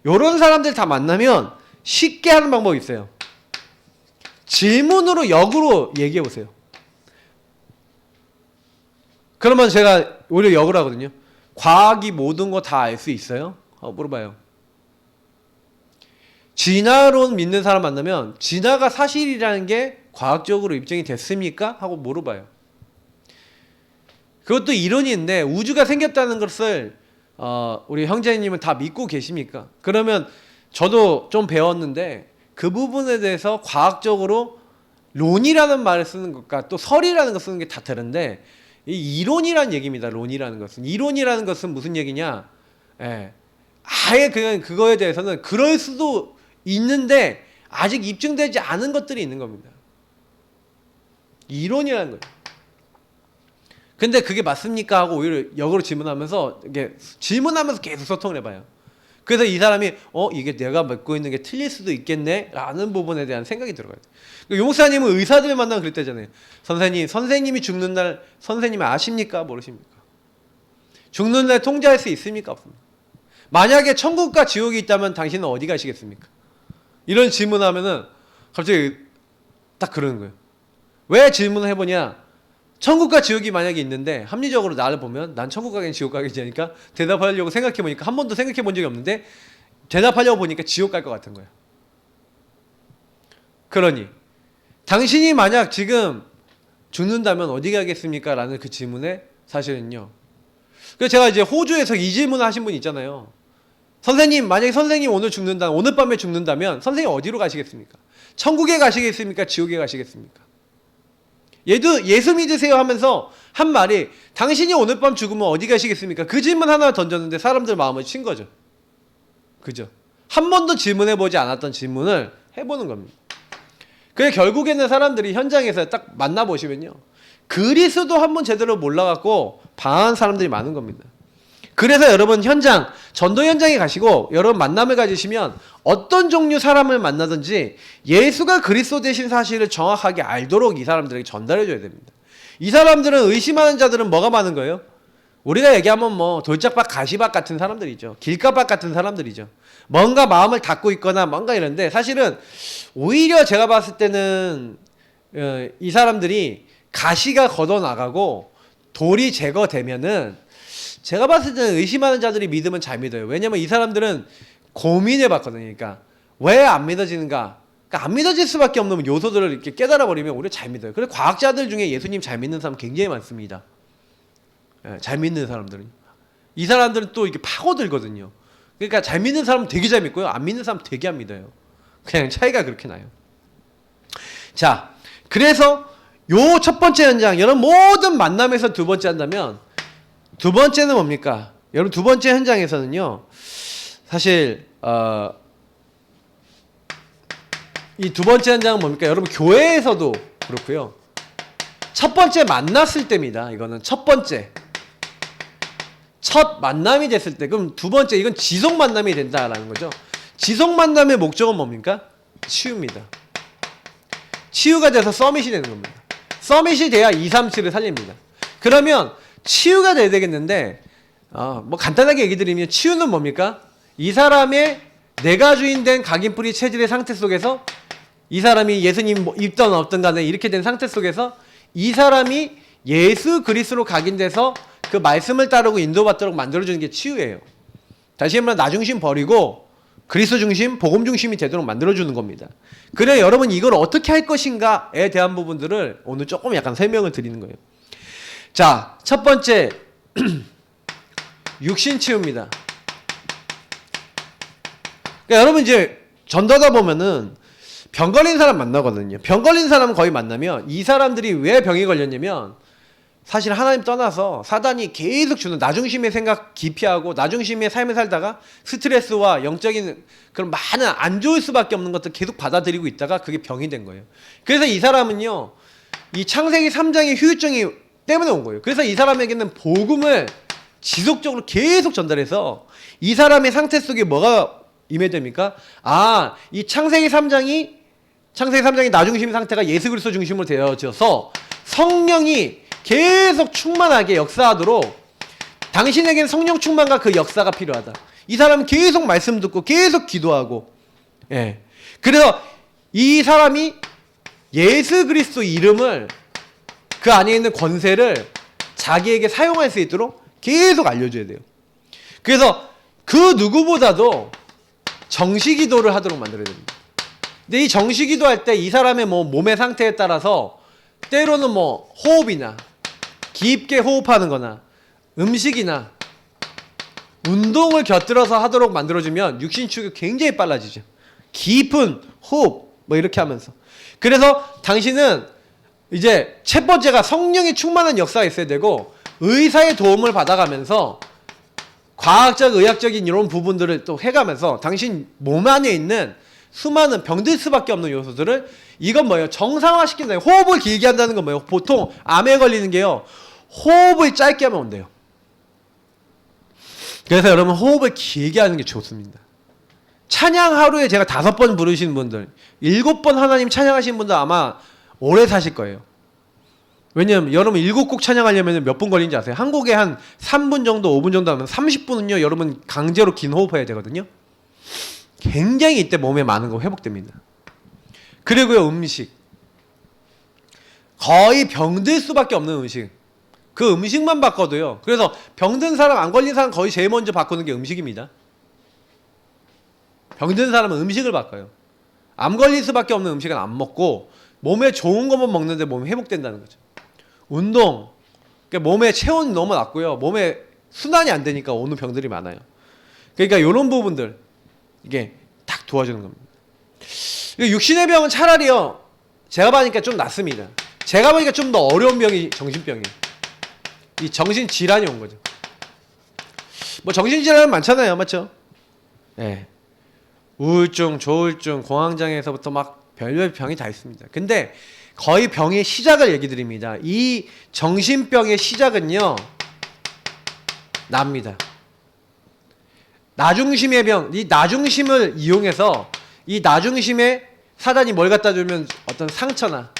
요런 사람들 다 만나면 쉽게 하는 방법이 있어요. 질문으로 역으로 얘기해 보세요. 그러면 제가 오히려 역을 하거든요. 과학이 모든 거 다 알 수 있어요? 물어봐요. 진화론 믿는 사람 만나면 진화가 사실이라는 게 과학적으로 입증이 됐습니까? 하고 물어봐요. 그것도 이론인데, 우주가 생겼다는 것을 우리 형제님은 다 믿고 계십니까? 그러면 저도 좀 배웠는데, 그 부분에 대해서 과학적으로 론이라는 말을 쓰는 것과 또 설이라는 거 쓰는 게 다 다른데, 이 이론이라는 얘기입니다. 론이라는 것은. 이론이라는 것은 무슨 얘기냐? 아예 그냥 그거에 대해서는 그럴 수도 있는데 아직 입증되지 않은 것들이 있는 겁니다. 이론이라는 거예요. 근데 그게 맞습니까? 하고 오히려 역으로 질문하면서 이게 질문하면서 계속 소통을 해봐요. 그래서 이 사람이 이게 내가 믿고 있는 게 틀릴 수도 있겠네 라는 부분에 대한 생각이 들어가요. 용사님은 의사들 만나면 그랬다잖아요. 선생님이 죽는 날 선생님이 아십니까? 모르십니까? 죽는 날 통제할 수 있습니까? 없습니까? 만약에 천국과 지옥이 있다면 당신은 어디 가시겠습니까? 이런 질문하면은 갑자기 딱 그러는 거예요. 왜 질문을 해보냐? 천국과 지옥이 만약에 있는데 합리적으로 나를 보면 난 천국 가긴 지옥 가겠지 하니까 대답하려고 생각해보니까 한 번도 생각해본 적이 없는데 대답하려고 보니까 지옥 갈 것 같은 거야. 그러니 당신이 만약 지금 죽는다면 어디 가겠습니까? 라는 그 질문에 사실은요, 그래서 제가 이제 호주에서 이 질문을 하신 분 있잖아요. 선생님, 만약에 선생님 오늘 밤에 죽는다면 선생님 어디로 가시겠습니까? 천국에 가시겠습니까? 지옥에 가시겠습니까? 얘도 예수 믿으세요 하면서 한 말이 당신이 오늘 밤 죽으면 어디 가시겠습니까? 그 질문 하나 던졌는데 사람들 마음을 친 거죠. 그죠? 한 번도 질문해보지 않았던 질문을 해보는 겁니다. 그게 결국에는 사람들이 현장에서 딱 만나보시면요, 그리스도 한 번 제대로 몰라갖고 방황한 사람들이 많은 겁니다. 그래서 여러분 전도 현장에 가시고 여러분 만남을 가지시면 어떤 종류 사람을 만나든지 예수가 그리스도 되신 사실을 정확하게 알도록 이 사람들에게 전달해 줘야 됩니다. 이 사람들은, 의심하는 자들은 뭐가 많은 거예요? 우리가 얘기하면 뭐 돌짝밭 가시밭 같은 사람들이죠. 길가밭 같은 사람들이죠. 뭔가 마음을 닫고 있거나 뭔가 이런데, 사실은 오히려 제가 봤을 때는 이 사람들이 가시가 걷어나가고 돌이 제거되면은 제가 봤을 때는 의심하는 자들이 믿으면 잘 믿어요. 왜냐면 이 사람들은 고민해 봤거든요. 그러니까 왜 안 믿어지는가? 그러니까 안 믿어질 수밖에 없는 요소들을 이렇게 깨달아 버리면 우리가 잘 믿어요. 그래서 과학자들 중에 예수님 잘 믿는 사람 굉장히 많습니다. 잘 믿는 사람들은. 이 사람들은 또 이렇게 파고들거든요. 그러니까 잘 믿는 사람은 되게 잘 믿고요, 안 믿는 사람은 되게 안 믿어요. 그냥 차이가 그렇게 나요. 자, 그래서 요 첫 번째 현장, 여러분 모든 만남에서 두 번째 한다면, 두 번째는 뭡니까? 여러분 두 번째 현장에서는요, 사실 이 두 번째 현장은 뭡니까? 여러분 교회에서도 그렇고요, 첫 번째 만났을 때입니다. 이거는 첫 만남이 됐을 때. 그럼 두 번째, 이건 지속 만남이 된다라는 거죠. 지속 만남의 목적은 뭡니까? 치유입니다. 치유가 돼서 서밋이 되는 겁니다. 서밋이 돼야 2, 3, 7을 살립니다. 그러면 치유가 돼야 되겠는데, 뭐 간단하게 얘기 드리면 치유는 뭡니까? 이 사람의 내가 주인된 각인뿌리 체질의 상태 속에서 이 사람이 예수님 입던 없던 간에 이렇게 된 상태 속에서 이 사람이 예수 그리스도로 각인돼서 그 말씀을 따르고 인도받도록 만들어주는 게 치유예요. 다시 한번 나 중심 버리고 그리스도 중심, 복음 중심이 되도록 만들어주는 겁니다. 그래 여러분 이걸 어떻게 할 것인가에 대한 부분들을 오늘 조금 약간 설명을 드리는 거예요. 자, 첫 번째 육신 치유입니다. 그러니까 여러분 이제 전도하다 보면은 병 걸린 사람 만나거든요. 병 걸린 사람 거의 만나면 이 사람들이 왜 병이 걸렸냐면 사실 하나님 떠나서 사단이 계속 주는 나중심의 생각 기피하고 나중심의 삶을 살다가 스트레스와 영적인 그런 많은 안 좋을 수밖에 없는 것들 계속 받아들이고 있다가 그게 병이 된 거예요. 그래서 이 사람은요 이 창세기 3장의 후유증이 때문에 온 거예요. 그래서 이 사람에게는 복음을 지속적으로 계속 전달해서 이 사람의 상태 속에 뭐가 임해됩니까? 아, 이 창세기 3장이 나중심 상태가 예수 그리스도 중심으로 되어져서 성령이 계속 충만하게 역사하도록 당신에게는 성령 충만과 그 역사가 필요하다. 이 사람은 계속 말씀 듣고 계속 기도하고, 예. 그래서 이 사람이 예수 그리스도 이름을 그 안에 있는 권세를 자기에게 사용할 수 있도록 계속 알려줘야 돼요. 그래서 그 누구보다도 정시기도를 하도록 만들어야 됩니다. 근데 이 정시기도 할 때 이 사람의 뭐 몸의 상태에 따라서 때로는 뭐 호흡이나 깊게 호흡하는 거나 음식이나 운동을 곁들여서 하도록 만들어주면 육신 치유가 굉장히 빨라지죠. 깊은 호흡 뭐 이렇게 하면서. 그래서 당신은 이제 첫 번째가 성령의 충만한 역사가 있어야 되고 의사의 도움을 받아가면서 과학적 의학적인 이런 부분들을 또 해가면서 당신 몸 안에 있는 수많은 병들 수밖에 없는 요소들을 이건 뭐예요? 정상화시킨다. 호흡을 길게 한다는 건 뭐예요? 보통 암에 걸리는 게요. 호흡을 짧게 하면 온대요. 그래서 여러분 호흡을 길게 하는 게 좋습니다. 찬양 하루에 제가 5번 부르시는 분들 7번 하나님 찬양하시는 분들 아마 오래 사실 거예요. 왜냐면 여러분 7곡 찬양하려면 몇 분 걸리는지 아세요? 한 곡에 한 3분 정도 5분 정도 하면 30분은요 여러분 강제로 긴 호흡해야 되거든요. 굉장히 이때 몸에 많은 거 회복됩니다. 그리고요 음식 거의 병들 수밖에 없는 음식 그 음식만 바꿔도요. 그래서 병든 사람 안 걸린 사람 거의 제일 먼저 바꾸는 게 음식입니다. 병든 사람은 음식을 바꿔요. 암 걸릴 수밖에 없는 음식은 안 먹고 몸에 좋은 것만 먹는데 몸이 회복된다는 거죠. 운동 그러니까 몸에 체온이 너무 낮고요. 몸에 순환이 안 되니까 오는 병들이 많아요. 그러니까 이런 부분들 이게 딱 도와주는 겁니다. 육신의 병은 차라리요 제가 보니까 좀 낫습니다. 제가 보니까 좀 더 어려운 병이 정신병이에요. 이 정신질환이 온 거죠. 뭐 정신질환은 많잖아요. 맞죠? 네. 우울증, 조울증, 공황장애에서부터 막 별별 병이 다 있습니다. 근데 거의 병의 시작을 얘기 드립니다. 이 정신병의 시작은요 납니다. 나중심의 병, 이 나중심을 이용해서 이 나중심에 사단이 뭘 갖다 주면 어떤 상처나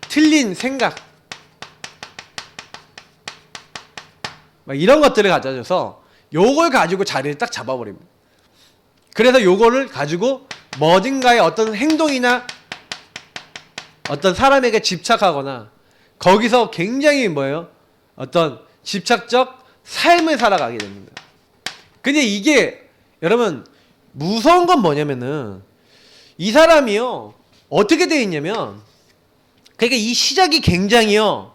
틀린 생각 막 이런 것들을 가져줘서 요걸 가지고 자리를 딱 잡아버립니다. 그래서 요거를 가지고 어딘가에 어떤 행동이나 어떤 사람에게 집착하거나 거기서 굉장히 뭐예요? 어떤 집착적 삶을 살아가게 됩니다. 근데 이게 여러분 무서운 건 뭐냐면은 이 사람이요 어떻게 되어 있냐면 그러니까 이 시작이 굉장히요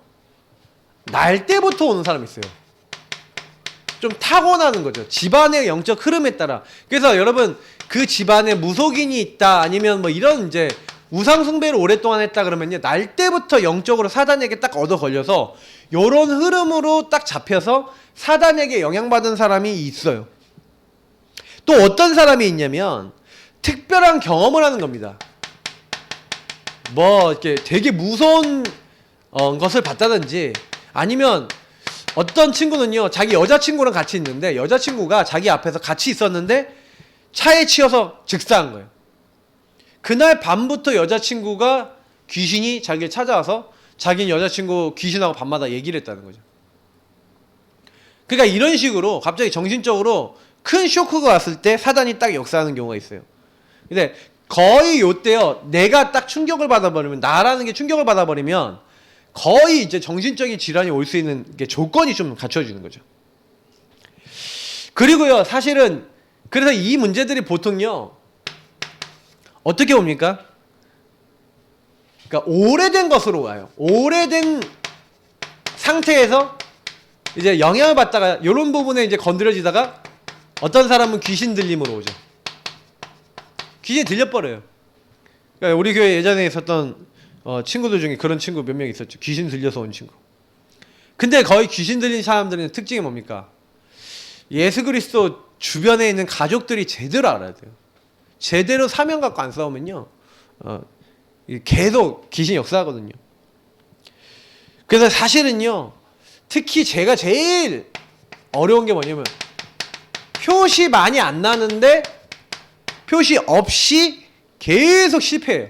날 때부터 오는 사람이 있어요. 좀 타고나는 거죠. 집안의 영적 흐름에 따라. 그래서 여러분 그 집안에 무속인이 있다 아니면 뭐 이런 이제 우상 숭배를 오랫동안 했다 그러면요 날 때부터 영적으로 사단에게 딱 얻어 걸려서 요런 흐름으로 딱 잡혀서 사단에게 영향받은 사람이 있어요. 또 어떤 사람이 있냐면 특별한 경험을 하는 겁니다. 뭐 이렇게 되게 무서운 것을 봤다든지 아니면 어떤 친구는요 자기 여자친구랑 같이 있는데 여자친구가 자기 앞에서 같이 있었는데 차에 치여서 즉사한 거예요. 그날 밤부터 여자친구가 귀신이 자기를 찾아와서 자기는 여자친구 귀신하고 밤마다 얘기를 했다는 거죠. 그러니까 이런 식으로 갑자기 정신적으로 큰 쇼크가 왔을 때 사단이 딱 역사하는 경우가 있어요. 근데 거의 요때요. 내가 딱 충격을 받아버리면, 나라는 게 충격을 받아버리면 거의 이제 정신적인 질환이 올 수 있는 게 조건이 좀 갖춰지는 거죠. 그리고요, 사실은 그래서 이 문제들이 보통요 어떻게 옵니까? 그러니까 오래된 것으로 와요. 오래된 상태에서 이제 영향을 받다가 이런 부분에 이제 건드려지다가 어떤 사람은 귀신 들림으로 오죠. 귀신이 들려버려요. 그러니까 우리 교회 예전에 있었던 친구들 중에 그런 친구 몇 명 있었죠. 귀신 들려서 온 친구. 근데 거의 귀신 들린 사람들은 특징이 뭡니까? 예수 그리스도 주변에 있는 가족들이 제대로 알아야 돼요. 제대로 사명 갖고 안 싸우면요 계속 귀신 역사하거든요. 그래서 사실은요, 특히 제가 제일 어려운 게 뭐냐면 표시 많이 안 나는데 표시 없이 계속 실패해요.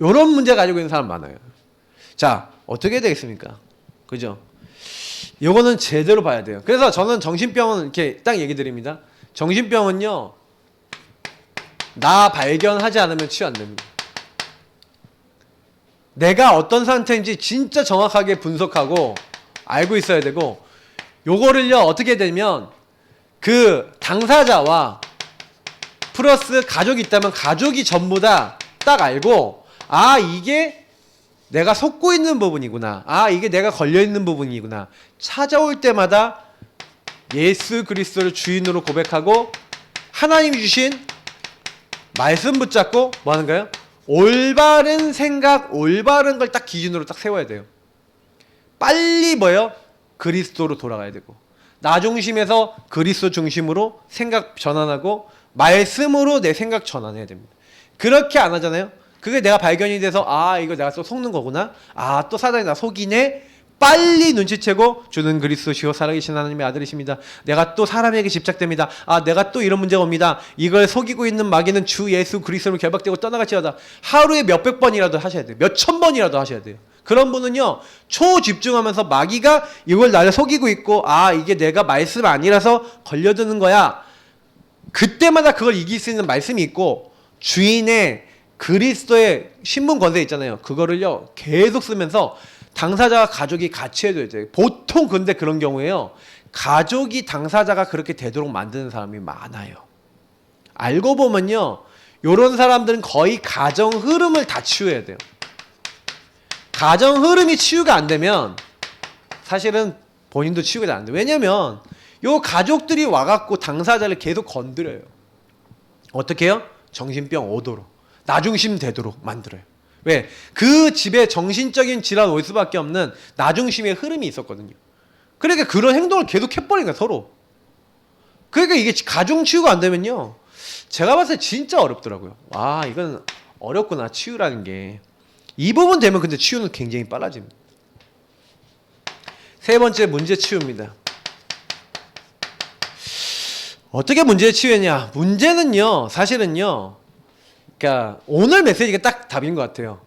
요런 문제 가지고 있는 사람 많아요. 자, 어떻게 되겠습니까? 그죠? 요거는 제대로 봐야 돼요. 그래서 저는 정신병은 이렇게 딱 얘기 드립니다. 정신병은요, 나 발견하지 않으면 치유 안 됩니다. 내가 어떤 상태인지 진짜 정확하게 분석하고 알고 있어야 되고, 요거를요 어떻게 되면 그 당사자와 플러스 가족이 있다면 가족이 전부 다 딱 알고, 아 이게 내가 속고 있는 부분이구나, 아 이게 내가 걸려있는 부분이구나, 찾아올 때마다 예수 그리스도를 주인으로 고백하고 하나님이 주신 말씀 붙잡고 뭐 하는 거예요? 올바른 생각, 올바른 걸 딱 기준으로 딱 세워야 돼요. 빨리 뭐예요? 그리스도로 돌아가야 되고, 나 중심에서 그리스도 중심으로 생각 전환하고 말씀으로 내 생각 전환해야 됩니다. 그렇게 안 하잖아요. 그게 내가 발견이 돼서 아 이거 내가 또 속는 거구나, 아 또 사단이 나 속이네, 빨리 눈치채고 주는 그리스도시요 살아계신 하나님의 아들이십니다, 내가 또 사람에게 집착됩니다, 아 내가 또 이런 문제가 옵니다, 이걸 속이고 있는 마귀는 주 예수 그리스도로 결박되고 떠나갈지어다. 하루에 몇백 번이라도 하셔야 돼요. 몇천 번이라도 하셔야 돼요. 그런 분은요 초집중하면서 마귀가 이걸 나를 속이고 있고, 아 이게 내가 말씀 아니라서 걸려드는 거야, 그때마다 그걸 이길 수 있는 말씀이 있고 주인의 그리스도의 신분 권세 있잖아요. 그거를요 계속 쓰면서 당사자와 가족이 같이 해줘야 돼요. 보통 근데 그런 경우에요 가족이 당사자가 그렇게 되도록 만드는 사람이 많아요. 알고 보면요 요런 사람들은 거의 가정 흐름을 다 치유해야 돼요. 가정 흐름이 치유가 안 되면 사실은 본인도 치유가 안 돼요. 왜냐면 요 가족들이 와갖고 당사자를 계속 건드려요. 어떻게 해요? 정신병 오도록, 나중심 되도록 만들어요. 왜? 그 집에 정신적인 질환 올 수밖에 없는 나중심의 흐름이 있었거든요. 그러니까 그런 행동을 계속 해버린 거야 서로. 그러니까 이게 가중 치유가 안 되면요 제가 봤을 때 진짜 어렵더라고요. 와 이건 어렵구나 치유라는 게. 이 부분 되면 근데 치유는 굉장히 빨라집니다. 세 번째 문제 치유입니다. 어떻게 문제 치유했냐? 문제는요 사실은요, 그러니까 오늘 메시지가 딱 답인 것 같아요.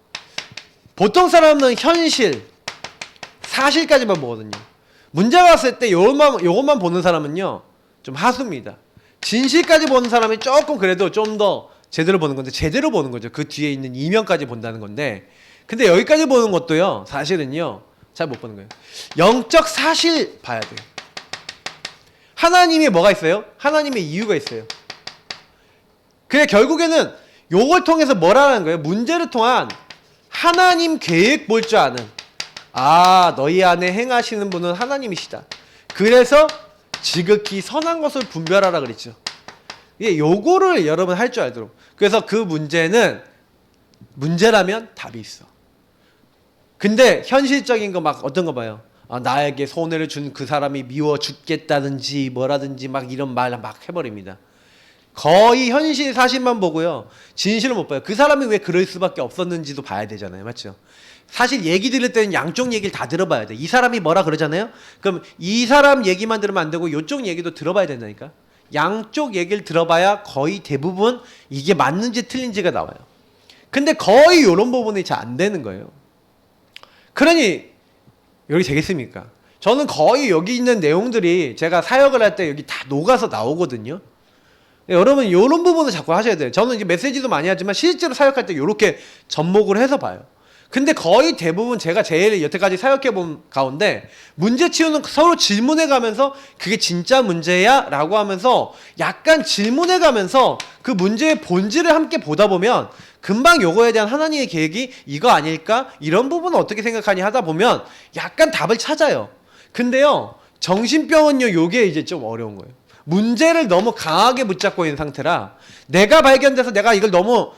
보통 사람은 현실, 사실까지만 보거든요. 문제가 왔을 때 요것만 보는 사람은요 좀 하수입니다. 진실까지 보는 사람이 조금 그래도 좀 더 제대로 보는 건데, 제대로 보는 거죠. 그 뒤에 있는 이면까지 본다는 건데, 근데 여기까지 보는 것도요 사실은요 잘 못 보는 거예요. 영적 사실 봐야 돼요. 하나님이 뭐가 있어요? 하나님의 이유가 있어요. 그래 결국에는 요걸 통해서 뭐라는 거예요? 문제를 통한 하나님 계획 볼 줄 아는, 아 너희 안에 행하시는 분은 하나님이시다. 그래서 지극히 선한 것을 분별하라 그랬죠. 예, 요거를 여러분 할 줄 알도록. 그래서 그 문제는 문제라면 답이 있어. 근데 현실적인 거 막 어떤 거 봐요. 아, 나에게 손해를 준 그 사람이 미워 죽겠다든지 뭐라든지 막 이런 말 막 해버립니다. 거의 현실 사실만 보고요 진실을 못 봐요. 그 사람이 왜 그럴 수밖에 없었는지도 봐야 되잖아요. 맞죠? 사실 얘기 들을 때는 양쪽 얘기를 다 들어봐야 돼. 이 사람이 뭐라 그러잖아요. 그럼 이 사람 얘기만 들으면 안 되고 이쪽 얘기도 들어봐야 된다니까. 양쪽 얘기를 들어봐야 거의 대부분 이게 맞는지 틀린지가 나와요. 근데 거의 이런 부분이 잘 안 되는 거예요. 그러니 여기 되겠습니까? 저는 거의 여기 있는 내용들이 제가 사역을 할 때 여기 다 녹아서 나오거든요. 여러분 이런 부분을 자꾸 하셔야 돼요. 저는 이제 메시지도 많이 하지만 실제로 사역할 때 이렇게 접목을 해서 봐요. 근데 거의 대부분 제가 제일 여태까지 사역해 본 가운데 문제치유는 서로 질문해 가면서 그게 진짜 문제야? 라고 하면서 약간 질문해 가면서 그 문제의 본질을 함께 보다 보면 금방 요거에 대한 하나님의 계획이 이거 아닐까? 이런 부분은 어떻게 생각하니 하다 보면 약간 답을 찾아요. 근데요, 정신병은요, 요게 이제 좀 어려운 거예요. 문제를 너무 강하게 붙잡고 있는 상태라 내가 발견돼서 내가 이걸 너무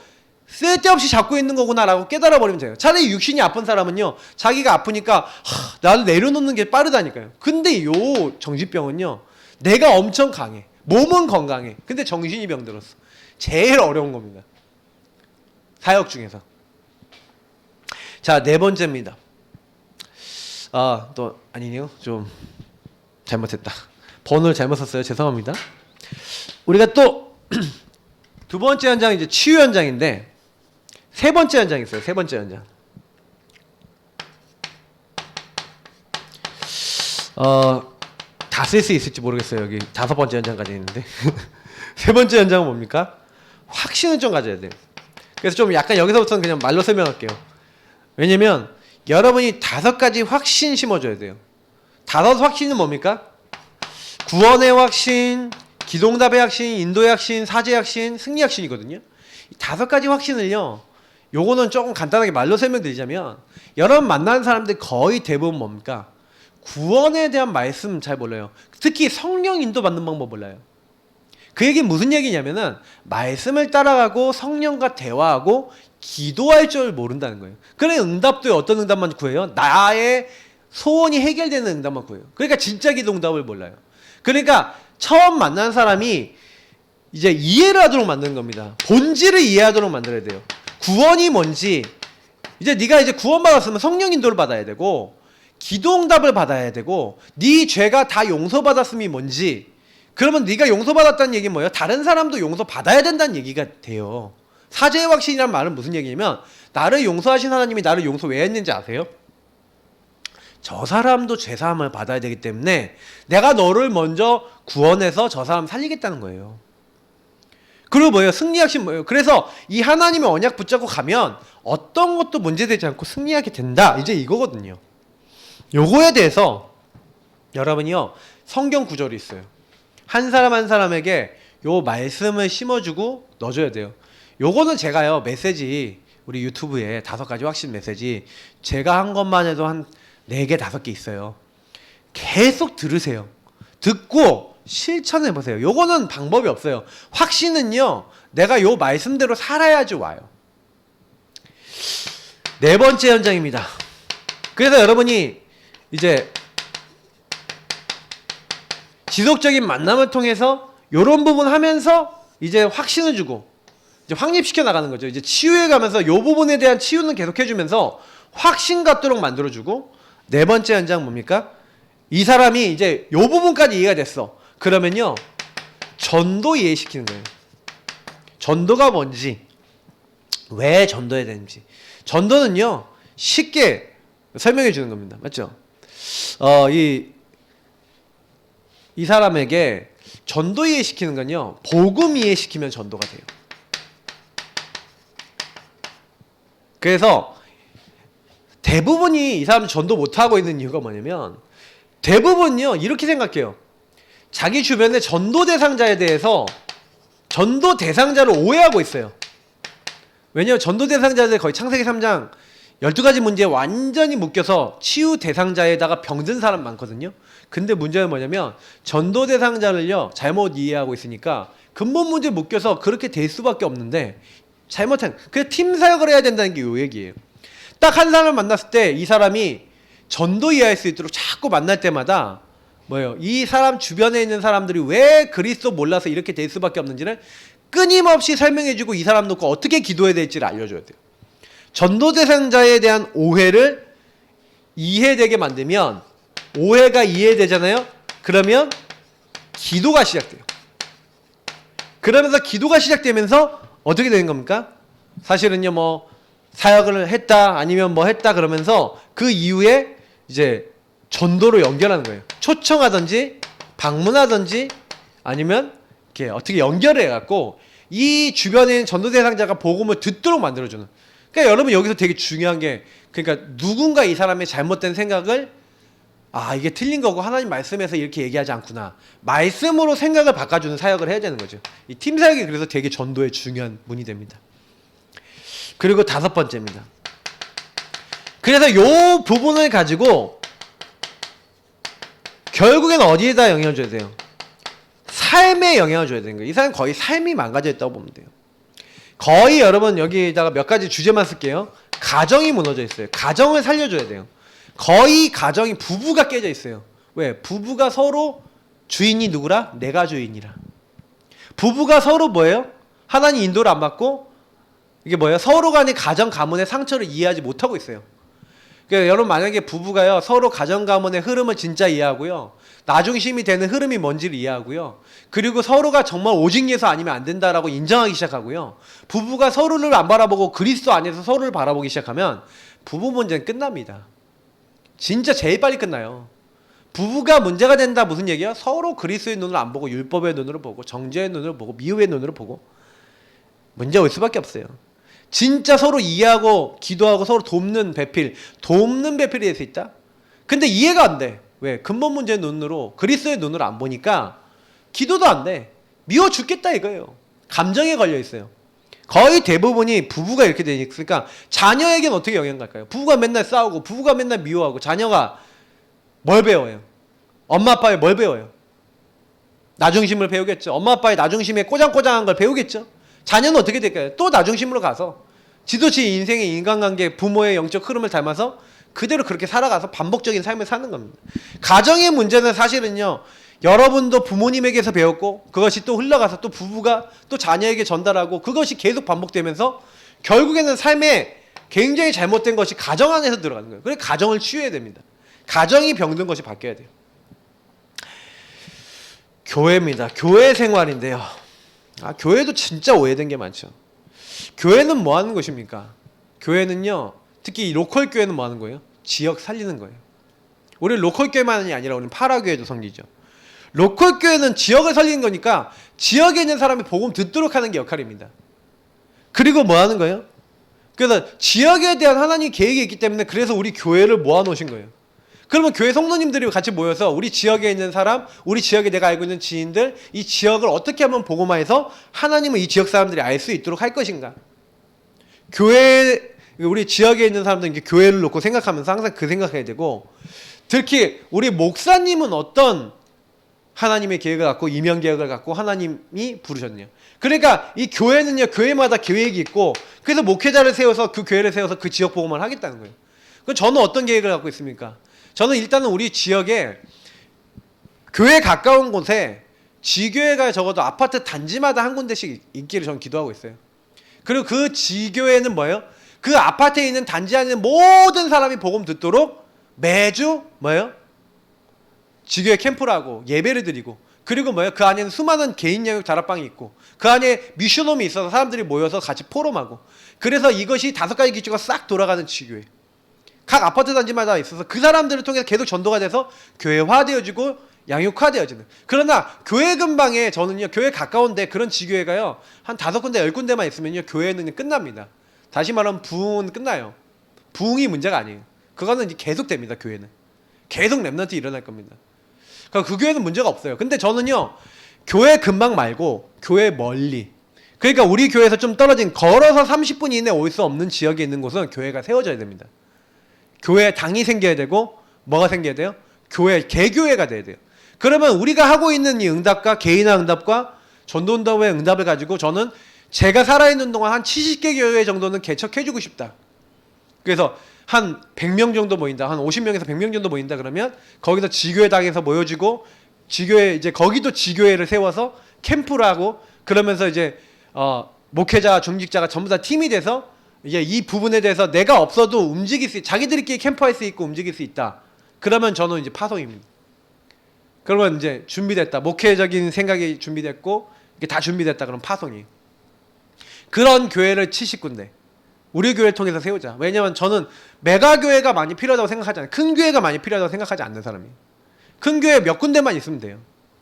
쓸데없이 잡고 있는 거구나라고 깨달아 버리면 돼요. 차라리 육신이 아픈 사람은요, 자기가 아프니까 나를 내려놓는 게 빠르다니까요. 근데 요 정신병은요, 내가 엄청 강해, 몸은 건강해, 근데 정신이 병들었어. 제일 어려운 겁니다, 사역 중에서. 자, 네 번째입니다. 또 아니네요. 좀 잘못했다. 번호를 잘못 썼어요. 죄송합니다. 우리가 또 두 번째 현장이 이제 치유 현장인데 세 번째 현장이 있어요. 세 번째 현장. 다 쓸 수 있을지 모르겠어요. 여기 다섯 번째 현장까지 있는데 세 번째 현장은 뭡니까? 확신을 좀 가져야 돼요. 그래서 좀 약간 여기서부터는 그냥 말로 설명할게요. 왜냐면 여러분이 다섯 가지 확신 심어줘야 돼요. 다섯 확신은 뭡니까? 구원의 확신, 기도응답의 확신, 인도의 확신, 사죄의 확신, 승리 확신이거든요. 이 다섯 가지 확신을요, 요거는 조금 간단하게 말로 설명드리자면 여러분 만나는 사람들 거의 대부분 뭡니까? 구원에 대한 말씀 잘 몰라요. 특히 성령 인도 받는 방법 몰라요. 그 얘기는 무슨 얘기냐면은 말씀을 따라가고 성령과 대화하고 기도할 줄 모른다는 거예요. 그래 응답도 어떤 응답만 구해요? 나의 소원이 해결되는 응답만 구해요. 그러니까 진짜 기도 응답을 몰라요. 그러니까 처음 만난 사람이 이제 이해를 하도록 만드는 겁니다. 본질을 이해하도록 만들어야 돼요. 구원이 뭔지, 이제 네가 이제 구원받았으면 성령 인도를 받아야 되고 기도응답을 받아야 되고 네 죄가 다 용서받았음이 뭔지, 그러면 네가 용서받았다는 얘기는 뭐예요? 다른 사람도 용서받아야 된다는 얘기가 돼요. 사죄의 확신이란 말은 무슨 얘기냐면 나를 용서하신 하나님이 나를 용서 왜 했는지 아세요? 저 사람도 죄사함을 받아야 되기 때문에 내가 너를 먼저 구원해서 저 사람 살리겠다는 거예요. 그리고 뭐예요? 승리하신 뭐예요? 그래서 이 하나님의 언약 붙잡고 가면 어떤 것도 문제되지 않고 승리하게 된다. 이제 이거거든요. 요거에 대해서 여러분이요, 성경 구절이 있어요. 한 사람 한 사람에게 요 말씀을 심어주고 넣어줘야 돼요. 요거는 제가요, 메시지 우리 유튜브에 다섯 가지 확신 메시지 제가 한 것만 해도 한 4개, 5개 있어요. 계속 들으세요. 듣고 실천해보세요. 요거는 방법이 없어요. 확신은요, 내가 요 말씀대로 살아야지 와요. 네 번째 현장입니다. 그래서 여러분이 이제 지속적인 만남을 통해서 요런 부분 하면서 이제 확신을 주고 이제 확립시켜 나가는 거죠. 이제 치유해 가면서 요 부분에 대한 치유는 계속 해주면서 확신 갖도록 만들어주고, 네 번째 현장 뭡니까? 이 사람이 이제 요 부분까지 이해가 됐어. 그러면요, 전도 이해시키는 거예요. 전도가 뭔지, 왜 전도해야 되는지. 전도는요, 쉽게 설명해 주는 겁니다. 맞죠? 이 사람에게 전도 이해시키는 건요, 복음 이해시키면 전도가 돼요. 그래서 대부분이 이 사람 전도 못하고 있는 이유가 뭐냐면, 대부분요 이렇게 생각해요. 자기 주변의 전도 대상자에 대해서 전도 대상자를 오해하고 있어요. 왜냐면 전도 대상자들 거의 창세기 3장 12가지 문제에 완전히 묶여서 치유 대상자에다가 병든 사람 많거든요. 근데 문제는 뭐냐면 전도 대상자를요 잘못 이해하고 있으니까 근본 문제에 묶여서 그렇게 될 수밖에 없는데, 잘못한, 그래서 팀 사역을 해야 된다는 게 요 얘기예요. 딱 한 사람을 만났을 때 이 사람이 전도 이해할 수 있도록 자꾸 만날 때마다 뭐예요? 이 사람 주변에 있는 사람들이 왜 그리스도 몰라서 이렇게 될 수밖에 없는지를 끊임없이 설명해주고 이 사람 놓고 어떻게 기도해야 될지를 알려줘야 돼요. 전도 대상자에 대한 오해를 이해되게 만들면, 오해가 이해되잖아요? 그러면 기도가 시작돼요. 그러면서 기도가 시작되면서 어떻게 되는 겁니까? 사실은요, 뭐 사역을 했다 아니면 뭐 했다 그러면서 그 이후에 이제 전도로 연결하는 거예요. 초청하든지 방문하든지 아니면 이렇게 어떻게 연결해 갖고 이 주변에 있는 전도 대상자가 복음을 듣도록 만들어주는. 그러니까 여러분 여기서 되게 중요한 게, 그러니까 누군가 이 사람의 잘못된 생각을 이게 틀린 거고 하나님 말씀에서 이렇게 얘기하지 않구나, 말씀으로 생각을 바꿔주는 사역을 해야 되는 거죠. 이 팀 사역이 그래서 되게 전도의 중요한 문이 됩니다. 그리고 5번째입니다. 그래서 요 부분을 가지고 결국엔 어디에다 영향을 줘야 돼요? 삶에 영향을 줘야 되는 거예요. 이 사람은 거의 삶이 망가져 있다고 보면 돼요. 거의 여러분 여기다가 몇 가지 주제만 쓸게요. 가정이 무너져 있어요. 가정을 살려줘야 돼요. 거의 가정이, 부부가 깨져 있어요. 왜? 부부가 서로 주인이 누구라? 내가 주인이라. 부부가 서로 뭐예요? 하나님 인도를 안 받고 이게 뭐예요? 서로 간의 가정 가문의 상처를 이해하지 못하고 있어요. 그러니까 여러분 만약에 부부가요 서로 가정 가문의 흐름을 진짜 이해하고요, 나중심이 되는 흐름이 뭔지를 이해하고요, 그리고 서로가 정말 오직 예수 아니면 안 된다라고 인정하기 시작하고요, 부부가 서로를 안 바라보고 그리스도 안에서 서로를 바라보기 시작하면 부부 문제는 끝납니다. 진짜 제일 빨리 끝나요. 부부가 문제가 된다 무슨 얘기야? 서로 그리스도의 눈으로 안 보고 율법의 눈으로 보고 정죄의 눈으로 보고 미움의 눈으로 보고 문제 올 수밖에 없어요. 진짜 서로 이해하고 기도하고 서로 돕는 배필이 될 수 있다? 근데 이해가 안 돼. 왜? 근본 문제의 눈으로, 그리스도의 눈으로 안 보니까 기도도 안 돼. 미워 죽겠다 이거예요. 감정에 걸려 있어요. 거의 대부분이 부부가 이렇게 되니까 자녀에게는 어떻게 영향 갈까요? 부부가 맨날 싸우고 부부가 맨날 미워하고 자녀가 뭘 배워요? 엄마 아빠의 뭘 배워요? 나중심을 배우겠죠. 엄마 아빠의 나중심에 꼬장꼬장한 걸 배우겠죠. 자녀는 어떻게 될까요? 또 나중심으로 가서 지도치 인생의 인간관계, 부모의 영적 흐름을 닮아서 그대로 그렇게 살아가서 반복적인 삶을 사는 겁니다. 가정의 문제는 사실은요, 여러분도 부모님에게서 배웠고 그것이 또 흘러가서 또 부부가 또 자녀에게 전달하고 그것이 계속 반복되면서 결국에는 삶에 굉장히 잘못된 것이 가정 안에서 들어가는 거예요. 그래서 가정을 치유해야 됩니다. 가정이 병든 것이 바뀌어야 돼요. 교회입니다. 교회 생활인데요. 교회도 진짜 오해된 게 많죠. 교회는 뭐 하는 것입니까? 교회는요, 특히 이 로컬 교회는 뭐 하는 거예요? 지역 살리는 거예요. 우리 로컬 교회만이 아니라 우리는 파라교회도 섬기죠. 로컬 교회는 지역을 살리는 거니까 지역에 있는 사람이 복음 듣도록 하는 게 역할입니다. 그리고 뭐 하는 거예요? 그래서 지역에 대한 하나님 계획이 있기 때문에 그래서 우리 교회를 모아 놓으신 거예요. 그러면 교회 성도님들이 같이 모여서 우리 지역에 있는 사람, 우리 지역에 내가 알고 있는 지인들, 이 지역을 어떻게 하면 복음화해서 하나님은 이 지역 사람들이 알 수 있도록 할 것인가. 교회, 우리 지역에 있는 사람들은 이제 교회를 놓고 생각하면서 항상 그 생각해야 되고, 특히 우리 목사님은 어떤 하나님의 계획을 갖고 이면 계획을 갖고 하나님이 부르셨냐. 그러니까 이 교회는요, 교회마다 계획이 있고, 그래서 목회자를 세워서 그 교회를 세워서 그 지역 복음을 하겠다는 거예요. 그럼 저는 어떤 계획을 갖고 있습니까? 저는 일단은 우리 지역에 교회 가까운 곳에 지교회가 적어도 아파트 단지마다 한 군데씩 있기를 저는 기도하고 있어요. 그리고 그 지교회는 뭐예요? 그 아파트에 있는 단지 안에 있는 모든 사람이 복음 듣도록 매주 뭐예요? 지교회 캠프를 하고 예배를 드리고, 그리고 뭐예요? 그 안에는 수많은 개인 영역 다락방이 있고 그 안에 미션홈이 있어서 사람들이 모여서 같이 포럼하고, 그래서 이것이 5가지 기초가 싹 돌아가는 지교회. 각 아파트 단지마다 있어서 그 사람들을 통해서 계속 전도가 돼서 교회화되어지고 양육화되어지는. 그러나 교회 근방에 저는요, 교회 가까운데 그런 지교회가요 한 5군데 10군데만 있으면요 교회는 끝납니다. 다시 말하면 부흥은 끝나요. 부흥이 문제가 아니에요. 그거는 이제 계속 됩니다. 교회는 계속 랩넌트 일어날 겁니다. 그러니까 그 교회는 문제가 없어요. 근데 저는요, 교회 근방 말고 교회 멀리, 그러니까 우리 교회에서 좀 떨어진 걸어서 30분 이내에 올 수 없는 지역에 있는 곳은 교회가 세워져야 됩니다. 교회 당이 생겨야 되고, 뭐가 생겨야 돼요? 교회, 개교회가 돼야 돼요. 그러면 우리가 하고 있는 이 응답과 개인화 응답과 전도운동의 응답을 가지고 저는 제가 살아있는 동안 한 70개 교회 정도는 개척해주고 싶다. 그래서 한 100명 정도 모인다, 한 50명에서 100명 정도 모인다 그러면 거기서 지교회 당에서 모여지고, 지교회 이제 거기도 지교회를 세워서 캠프를 하고, 그러면서 이제 목회자, 중직자가 전부 다 팀이 돼서 이제 이 부분에 대해서 내가 없어도 움직일 수 있, 자기들끼리 캠프할 수 있고 움직일 수 있다. 그러면 저는 이제 파송입니다. 그러면 이제 준비됐다. 목회적인 생각이 준비됐고 이게 다 준비됐다. 그럼 파송이에요. 그런 교회를 70군데. 우리 교회 통해서 세우자. 왜냐면 저는 메가교회가 많이 필요하다고 생각하지 않아요. 큰 교회가 많이 필요하다고 생각하지 않는 사람이에요. 큰 교회 몇 군데만 있으면 돼요.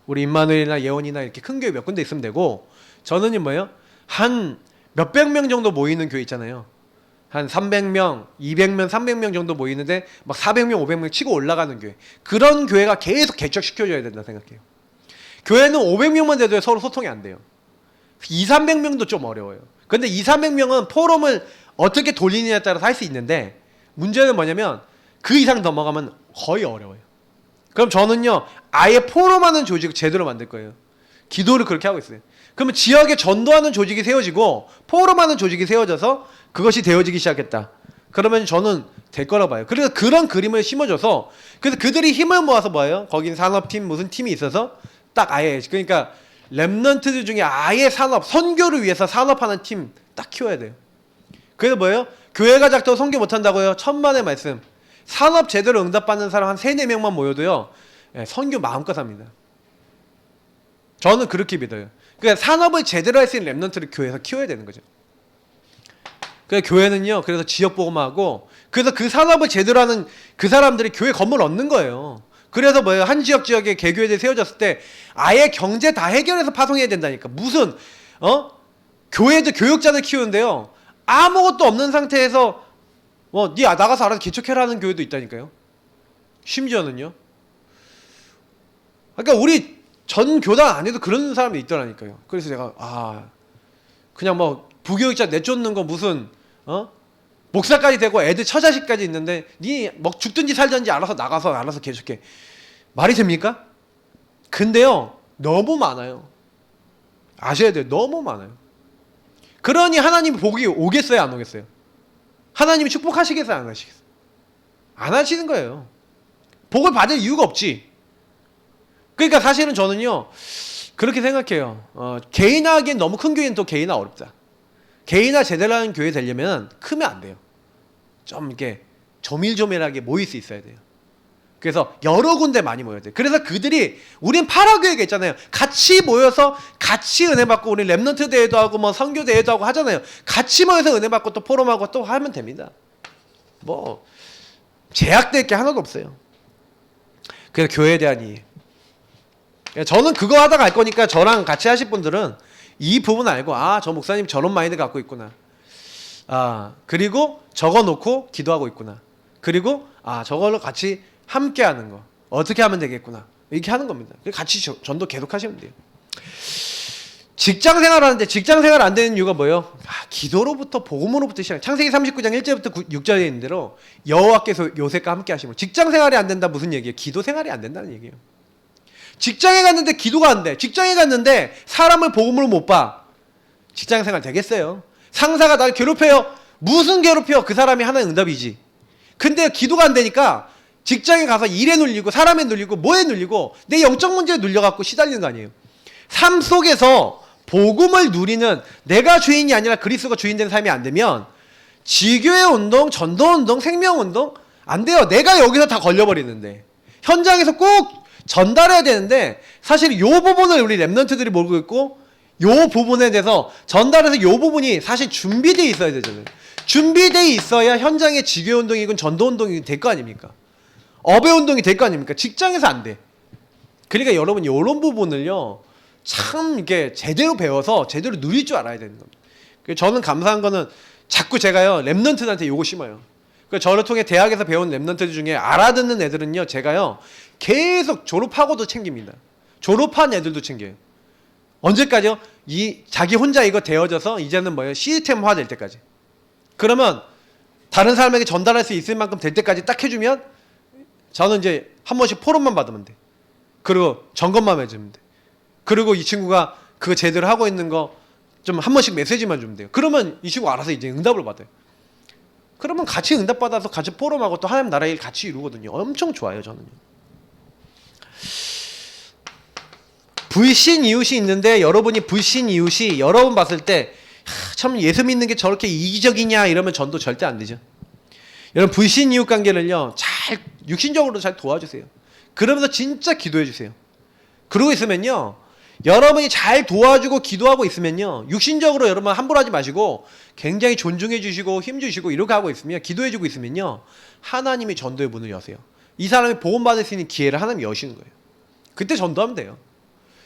우리 임마누엘이나 예원이나 이렇게 큰 교회 몇 군데 있으면 되고, 저는 뭐예요? 한 몇백 명 정도 모이는 교회 있잖아요. 한 300명, 200명, 300명 정도 모이는데 막 400명, 500명 치고 올라가는 교회. 그런 교회가 계속 개척시켜줘야 된다 생각해요. 교회는 500명만 돼도 서로 소통이 안 돼요. 2, 300명도 좀 어려워요. 근데 2, 300명은 포럼을 어떻게 돌리느냐에 따라서 할 수 있는데, 문제는 뭐냐면 그 이상 넘어가면 거의 어려워요. 그럼 저는요, 아예 포럼하는 조직을 제대로 만들 거예요. 기도를 그렇게 하고 있어요. 그러면 지역에 전도하는 조직이 세워지고 포럼하는 조직이 세워져서 그것이 되어지기 시작했다. 그러면 저는 될 거라고 봐요. 그래서 그런 그림을 심어줘서, 그래서 그들이 힘을 모아서 뭐예요? 거긴 산업팀 무슨 팀이 있어서 딱 아예, 그러니까 랩넌트들 중에 아예 산업, 선교를 위해서 산업하는 팀 딱 키워야 돼요. 그래서 뭐예요? 교회가 작다고 선교 못한다고요? 천만의 말씀. 산업 제대로 응답받는 사람 한 3, 4명만 모여도요, 선교 마음껏 합니다. 저는 그렇게 믿어요. 그러니까 산업을 제대로 할 수 있는 랩넌트를 교회에서 키워야 되는 거죠. 그래서 교회는요, 그래서 지역 복음하고, 그래서 그 산업을 제대로 하는 그 사람들이 교회 건물 얻는 거예요. 그래서 뭐예요? 한 지역에 개교회들이 세워졌을 때 아예 경제 다 해결해서 파송해야 된다니까. 무슨 교회도 교육자들 키우는데요, 아무것도 없는 상태에서 네 나가서 알아서 개척해라는 교회도 있다니까요. 심지어는요. 그러니까 우리 전 교단 안에도 그런 사람이 있더라니까요. 그래서 제가 그냥 뭐 부교육자 내쫓는 거 무슨 목사까지 되고 애들 처자식까지 있는데 네 뭐 죽든지 살든지 알아서 나가서 알아서 개척해. 말이 됩니까? 근데요, 너무 많아요. 아셔야 돼요. 너무 많아요. 그러니 하나님 복이 오겠어요, 안 오겠어요? 하나님이 축복하시겠어요, 안 하시겠어요? 안 하시는 거예요. 복을 받을 이유가 없지. 그러니까 사실은 저는요, 그렇게 생각해요. 개인화하기엔 너무 큰 교회는 또 개인화 어렵다. 개인화 제대로 하는 교회 되려면 크면 안 돼요. 좀 이렇게 조밀조밀하게 모일 수 있어야 돼요. 그래서 여러 군데 많이 모여야 돼요. 그래서 그들이, 우린 파라교회가 있잖아요. 같이 모여서 같이 은혜 받고, 우리 랩넌트 대회도 하고 뭐 선교 대회도 하고 하잖아요. 같이 모여서 은혜 받고 또 포럼하고 또 하면 됩니다. 뭐 제약될 게 하나도 없어요. 그래서 교회에 대한 이해. 저는 그거 하다 갈 거니까 저랑 같이 하실 분들은 이 부분 알고, 저 목사님 저런 마인드 갖고 있구나. 그리고 적어 놓고 기도하고 있구나. 그리고 저걸로 같이 함께 하는 거. 어떻게 하면 되겠구나. 이렇게 하는 겁니다. 같이 전도 계속 하시면 돼요. 직장 생활 하는데 직장 생활 안 되는 이유가 뭐예요? 기도로부터 복음으로부터 시작. 창세기 39장 1절부터 6절에 있는 대로 여호와께서 요셉과 함께 하시면, 직장 생활이 안 된다 무슨 얘기예요? 기도 생활이 안 된다는 얘기예요. 직장에 갔는데 기도가 안 돼. 직장에 갔는데 사람을 복음으로 못 봐. 직장 생활 되겠어요? 상사가 나를 괴롭혀요. 무슨 괴롭혀? 그 사람이 하나의 응답이지. 근데 기도가 안 되니까 직장에 가서 일에 눌리고 사람에 눌리고 뭐에 눌리고 내 영적 문제에 눌려갖고 시달리는 거 아니에요. 삶 속에서 복음을 누리는, 내가 주인이 아니라 그리스도가 주인된 삶이 안 되면 지교회 운동, 전도 운동, 생명 운동 안 돼요. 내가 여기서 다 걸려버리는데, 현장에서 꼭 전달해야 되는데, 사실 요 부분을 우리 랩넌트들이 모르고 있고, 요 부분에 대해서 전달해서 요 부분이 사실 준비되어 있어야 되잖아요. 준비되어 있어야 현장의 지교회 운동이건 전도 운동이 될 거 아닙니까? 업의 운동이 될 거 아닙니까? 직장에서 안 돼. 그러니까 여러분, 이런 부분을요, 참 이게 제대로 배워서 제대로 누릴 줄 알아야 되는 겁니다. 저는 감사한 거는 자꾸 제가요, 랩넌트들한테 요거 심어요. 저를 통해 대학에서 배운 랩넌트들 중에 알아듣는 애들은요, 제가요 계속 졸업하고도 챙깁니다. 졸업한 애들도 챙겨요. 언제까지요? 자기 혼자 이거 되어져서 이제는 뭐예요? 시스템화 될 때까지. 그러면 다른 사람에게 전달할 수 있을 만큼 될 때까지 딱 해주면, 저는 이제 한 번씩 포럼만 받으면 돼. 그리고 점검만 해주면 돼. 그리고 이 친구가 그거 제대로 하고 있는 거 좀 한 번씩 메시지만 주면 돼요. 그러면 이 친구 알아서 이제 응답을 받아요. 그러면 같이 응답받아서 같이 포럼하고 또 하나님 나라 일 같이 이루거든요. 엄청 좋아요, 저는요. 불신 이웃이 있는데, 여러분이 불신 이웃이 여러분 봤을 때 참 예수 믿는 게 저렇게 이기적이냐 이러면 전도 절대 안 되죠. 여러분, 불신 이웃 관계를요, 잘 육신적으로 잘 도와주세요. 그러면서 진짜 기도해 주세요. 그러고 있으면요, 여러분이 잘 도와주고 기도하고 있으면요, 육신적으로 여러분 함부로 하지 마시고 굉장히 존중해 주시고 힘 주시고 이렇게 하고 있으면, 기도해 주고 있으면요, 하나님이 전도의 문을 여세요. 이 사람이 복음받을 수 있는 기회를 하나님이 여시는 거예요. 그때 전도하면 돼요.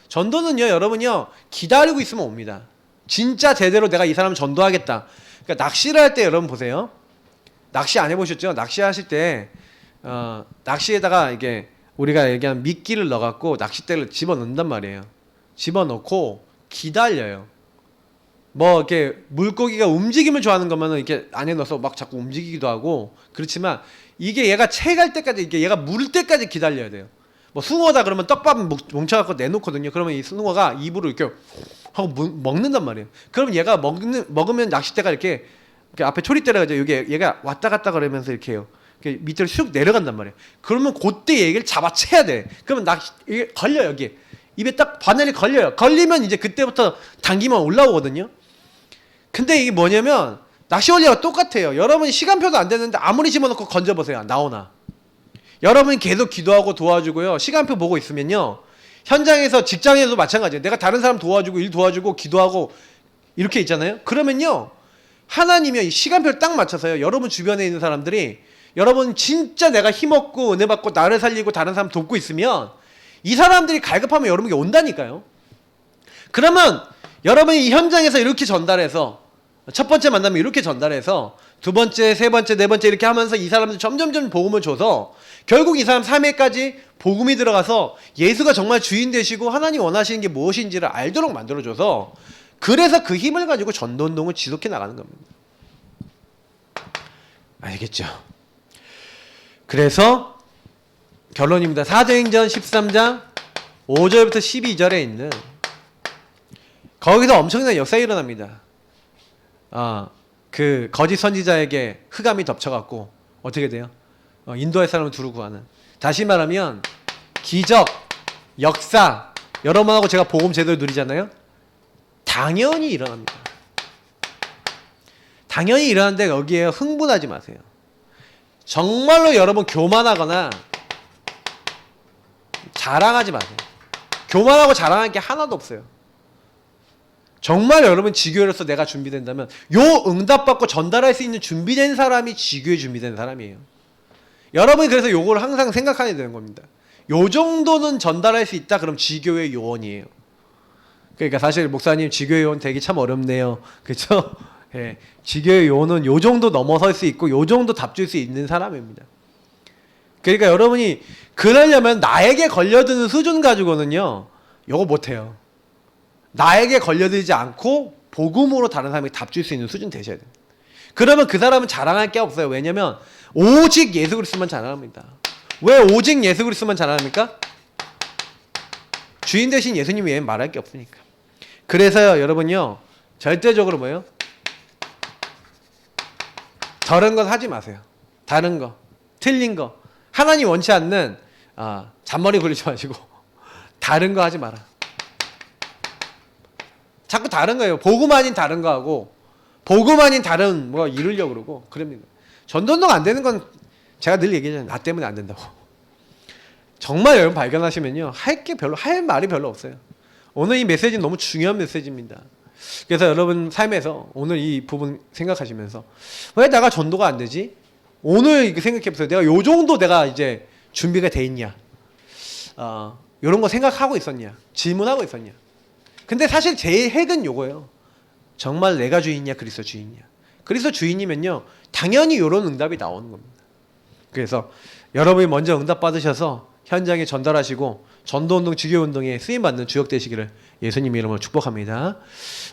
전도는요, 여러분요, 기다리고 있으면 옵니다. 진짜 제대로 내가 이 사람 전도하겠다. 그러니까 낚시를 할 때 여러분 보세요. 낚시 안 해보셨죠? 낚시하실 때 낚시에다가 이게 우리가 얘기하는 미끼를 넣어갖고 낚싯대를 집어넣는단 말이에요. 집어넣고 기다려요. 뭐 이렇게 물고기가 움직임을 좋아하는 거면은 이렇게 안에 넣어서 막 자꾸 움직이기도 하고 그렇지만, 이게 얘가 체갈 때까지, 이게 얘가 물 때까지 기다려야 돼요. 뭐 숭어다 그러면 떡밥 뭉쳐갖고 내놓거든요. 그러면 이 숭어가 입으로 이렇게 하고 먹는단 말이에요. 그러면 얘가 먹으면 낚싯대가 이렇게 앞에 초리대라 가지고 여기 얘가 왔다 갔다 그러면서 이렇게 해요. 밑으로 슉 내려간단 말이에요. 그러면 그때 얘를 잡아채야 돼. 그러면 이게 걸려, 여기 입에 딱 바늘이 걸려요. 걸리면 이제 그때부터 당기면 올라오거든요. 근데 이게 뭐냐면 낚시 원리가 똑같아요. 여러분이 시간표도 안 되는데 아무리 집어넣고 건져보세요. 나오나? 여러분이 계속 기도하고 도와주고요, 시간표 보고 있으면요, 현장에서, 직장에서도 마찬가지예요. 내가 다른 사람 도와주고 일 도와주고 기도하고 이렇게 있잖아요. 그러면요, 하나님이 이 시간표를 딱 맞춰서요, 여러분 주변에 있는 사람들이, 여러분 진짜 내가 힘없고 은혜 받고 나를 살리고 다른 사람 돕고 있으면 이 사람들이 갈급하면 여러분에게 온다니까요. 그러면 여러분이 이 현장에서 이렇게 전달해서, 첫 번째 만나면 이렇게 전달해서 두 번째, 세 번째, 네 번째 이렇게 하면서 이 사람들 점점점 복음을 줘서 결국 이 사람 삶에까지 복음이 들어가서 예수가 정말 주인 되시고 하나님 원하시는 게 무엇인지를 알도록 만들어줘서, 그래서 그 힘을 가지고 전도운동을 지속해 나가는 겁니다. 알겠죠? 그래서 결론입니다. 사도행전 13장 5절부터 12절에 있는, 거기서 엄청난 역사가 일어납니다. 그 거짓 선지자에게 흑암이 덮쳐갖고 어떻게 돼요? 인도할 사람을 두루 구하는. 다시 말하면 기적, 역사, 여러분하고 제가 복음 제대로 누리잖아요. 당연히 일어납니다. 당연히 일어나는데 여기에 흥분하지 마세요. 정말로 여러분 교만하거나 자랑하지 마세요. 교만하고 자랑할 게 하나도 없어요. 정말 여러분 지교회로서 내가 준비된다면 요 응답받고 전달할 수 있는 준비된 사람이 지교회 준비된 사람이에요. 여러분이 그래서 요걸 항상 생각해야 되는 겁니다. 요 정도는 전달할 수 있다, 그럼 지교회 요원이에요. 그러니까 사실 목사님 지교회 요원 되기 참 어렵네요. 그렇죠? 예, 지교회 요원은 요 정도 넘어설 수 있고 요 정도 답 줄 수 있는 사람입니다. 그러니까 여러분이 그러려면 나에게 걸려드는 수준 가지고는요, 요거 못해요. 나에게 걸려들지 않고 복음으로 다른 사람에게 답 줄 수 있는 수준 되셔야 돼요. 그러면 그 사람은 자랑할 게 없어요. 왜냐면 오직 예수 그리스도만 자랑합니다. 왜 오직 예수 그리스도만 자랑합니까? 주인 되신 예수님 외엔 말할 게 없으니까. 그래서요, 여러분요, 절대적으로 뭐예요? 다른 건 하지 마세요. 다른 거, 틀린 거, 하나님 원치 않는 잔머리 굴리지 마시고 다른 거 하지 마라. 자꾸 다른 거예요. 복음 아닌 다른 거 하고, 복음 아닌 다른 뭐 이루려고 그러고 그럽니다. 전도운동 안 되는 건 제가 늘 얘기하잖아요. 나 때문에 안 된다고. 정말 여러분 발견하시면요, 할 말이 별로 없어요. 오늘 이 메시지는 너무 중요한 메시지입니다. 그래서 여러분 삶에서 오늘 이 부분 생각하시면서, 왜 내가 전도가 안 되지? 오늘 이렇게 생각해보세요. 내가 요 정도 내가 이제 준비가 돼 있냐? 이런 거 생각하고 있었냐? 질문하고 있었냐? 근데 사실 제일 핵은 요거예요. 정말 내가 주인이냐, 그리스도 주인이냐? 그리스도 주인이면요, 당연히 이런 응답이 나오는 겁니다. 그래서 여러분이 먼저 응답 받으셔서 현장에 전달하시고 전도운동, 지교운동에 쓰임받는 주역 되시기를 예수님 이름으로 축복합니다.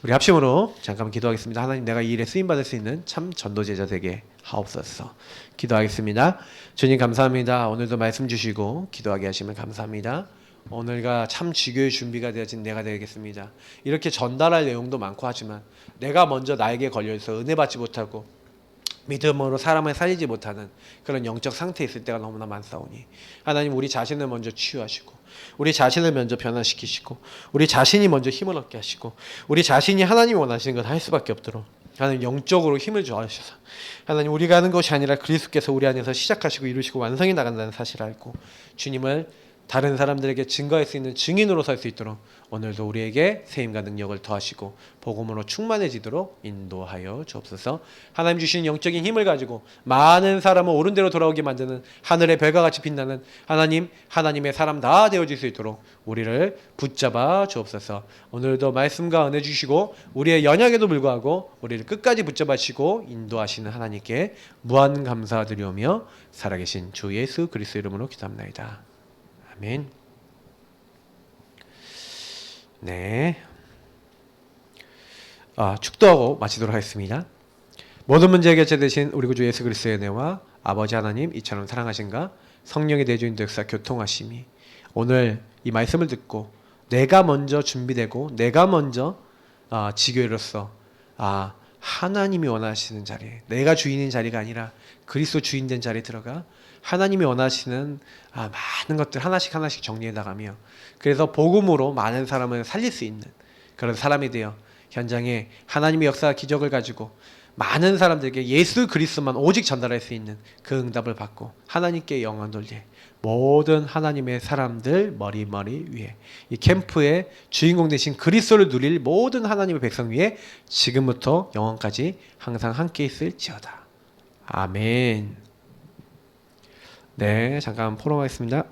우리 합심으로 잠깐 기도하겠습니다. 하나님, 내가 이 일에 쓰임받을 수 있는 참 전도제자 되게 하옵소서. 기도하겠습니다. 주님 감사합니다. 오늘도 말씀 주시고 기도하게 하시면 감사합니다. 오늘가 참 지교의 준비가 되어진 내가 되겠습니다. 이렇게 전달할 내용도 많고 하지만 내가 먼저 나에게 걸려있어 은혜 받지 못하고 믿음으로 사람을 살리지 못하는 그런 영적 상태에 있을 때가 너무나 많사오니, 하나님, 우리 자신을 먼저 치유하시고 우리 자신을 먼저 변화시키시고 우리 자신이 먼저 힘을 얻게 하시고 우리 자신이 하나님이 원하시는 걸 할 수밖에 없도록 하나님 영적으로 힘을 주셔서, 하나님, 우리가 하는 것이 아니라 그리스도께서 우리 안에서 시작하시고 이루시고 완성해 나간다는 사실을 알고 주님을 다른 사람들에게 증거할 수 있는 증인으로 설 수 있도록 오늘도 우리에게 세임과 능력을 더하시고 복음으로 충만해지도록 인도하여 주옵소서. 하나님 주신 영적인 힘을 가지고 많은 사람을 옳은 대로 돌아오게 만드는 하늘의 별과 같이 빛나는 하나님의 사람 다 되어질 수 있도록 우리를 붙잡아 주옵소서. 오늘도 말씀과 은혜 주시고 우리의 연약에도 불구하고 우리를 끝까지 붙잡아주시고 인도하시는 하나님께 무한 감사드리오며 살아계신 주 예수 그리스도 이름으로 기도합나이다. 아멘. 네. 축도하고 마치도록 하겠습니다. 모든 문제 해결자 되신 우리 구주 예수 그리스도의 은혜와 아버지 하나님 이처럼 사랑하신가 성령의 내주인 역사 교통하심이 오늘 이 말씀을 듣고 내가 먼저 준비되고 내가 먼저 지교회로서 하나님이 원하시는 자리에 내가 주인인 자리가 아니라 그리스도 주인 된 자리에 들어가 하나님이 원하시는 많은 것들 하나씩 정리해 나가며 그래서 복음으로 많은 사람을 살릴 수 있는 그런 사람이 되어 현장에 하나님의 역사와 기적을 가지고 많은 사람들에게 예수 그리스도만 오직 전달할 수 있는 그 응답을 받고 하나님께 영광 돌릴 모든 하나님의 사람들 머리 위에 이 캠프의 주인공 되신 그리스도를 누릴 모든 하나님의 백성 위에 지금부터 영원까지 항상 함께 있을지어다. 아멘. 네, 잠깐 포럼하겠습니다.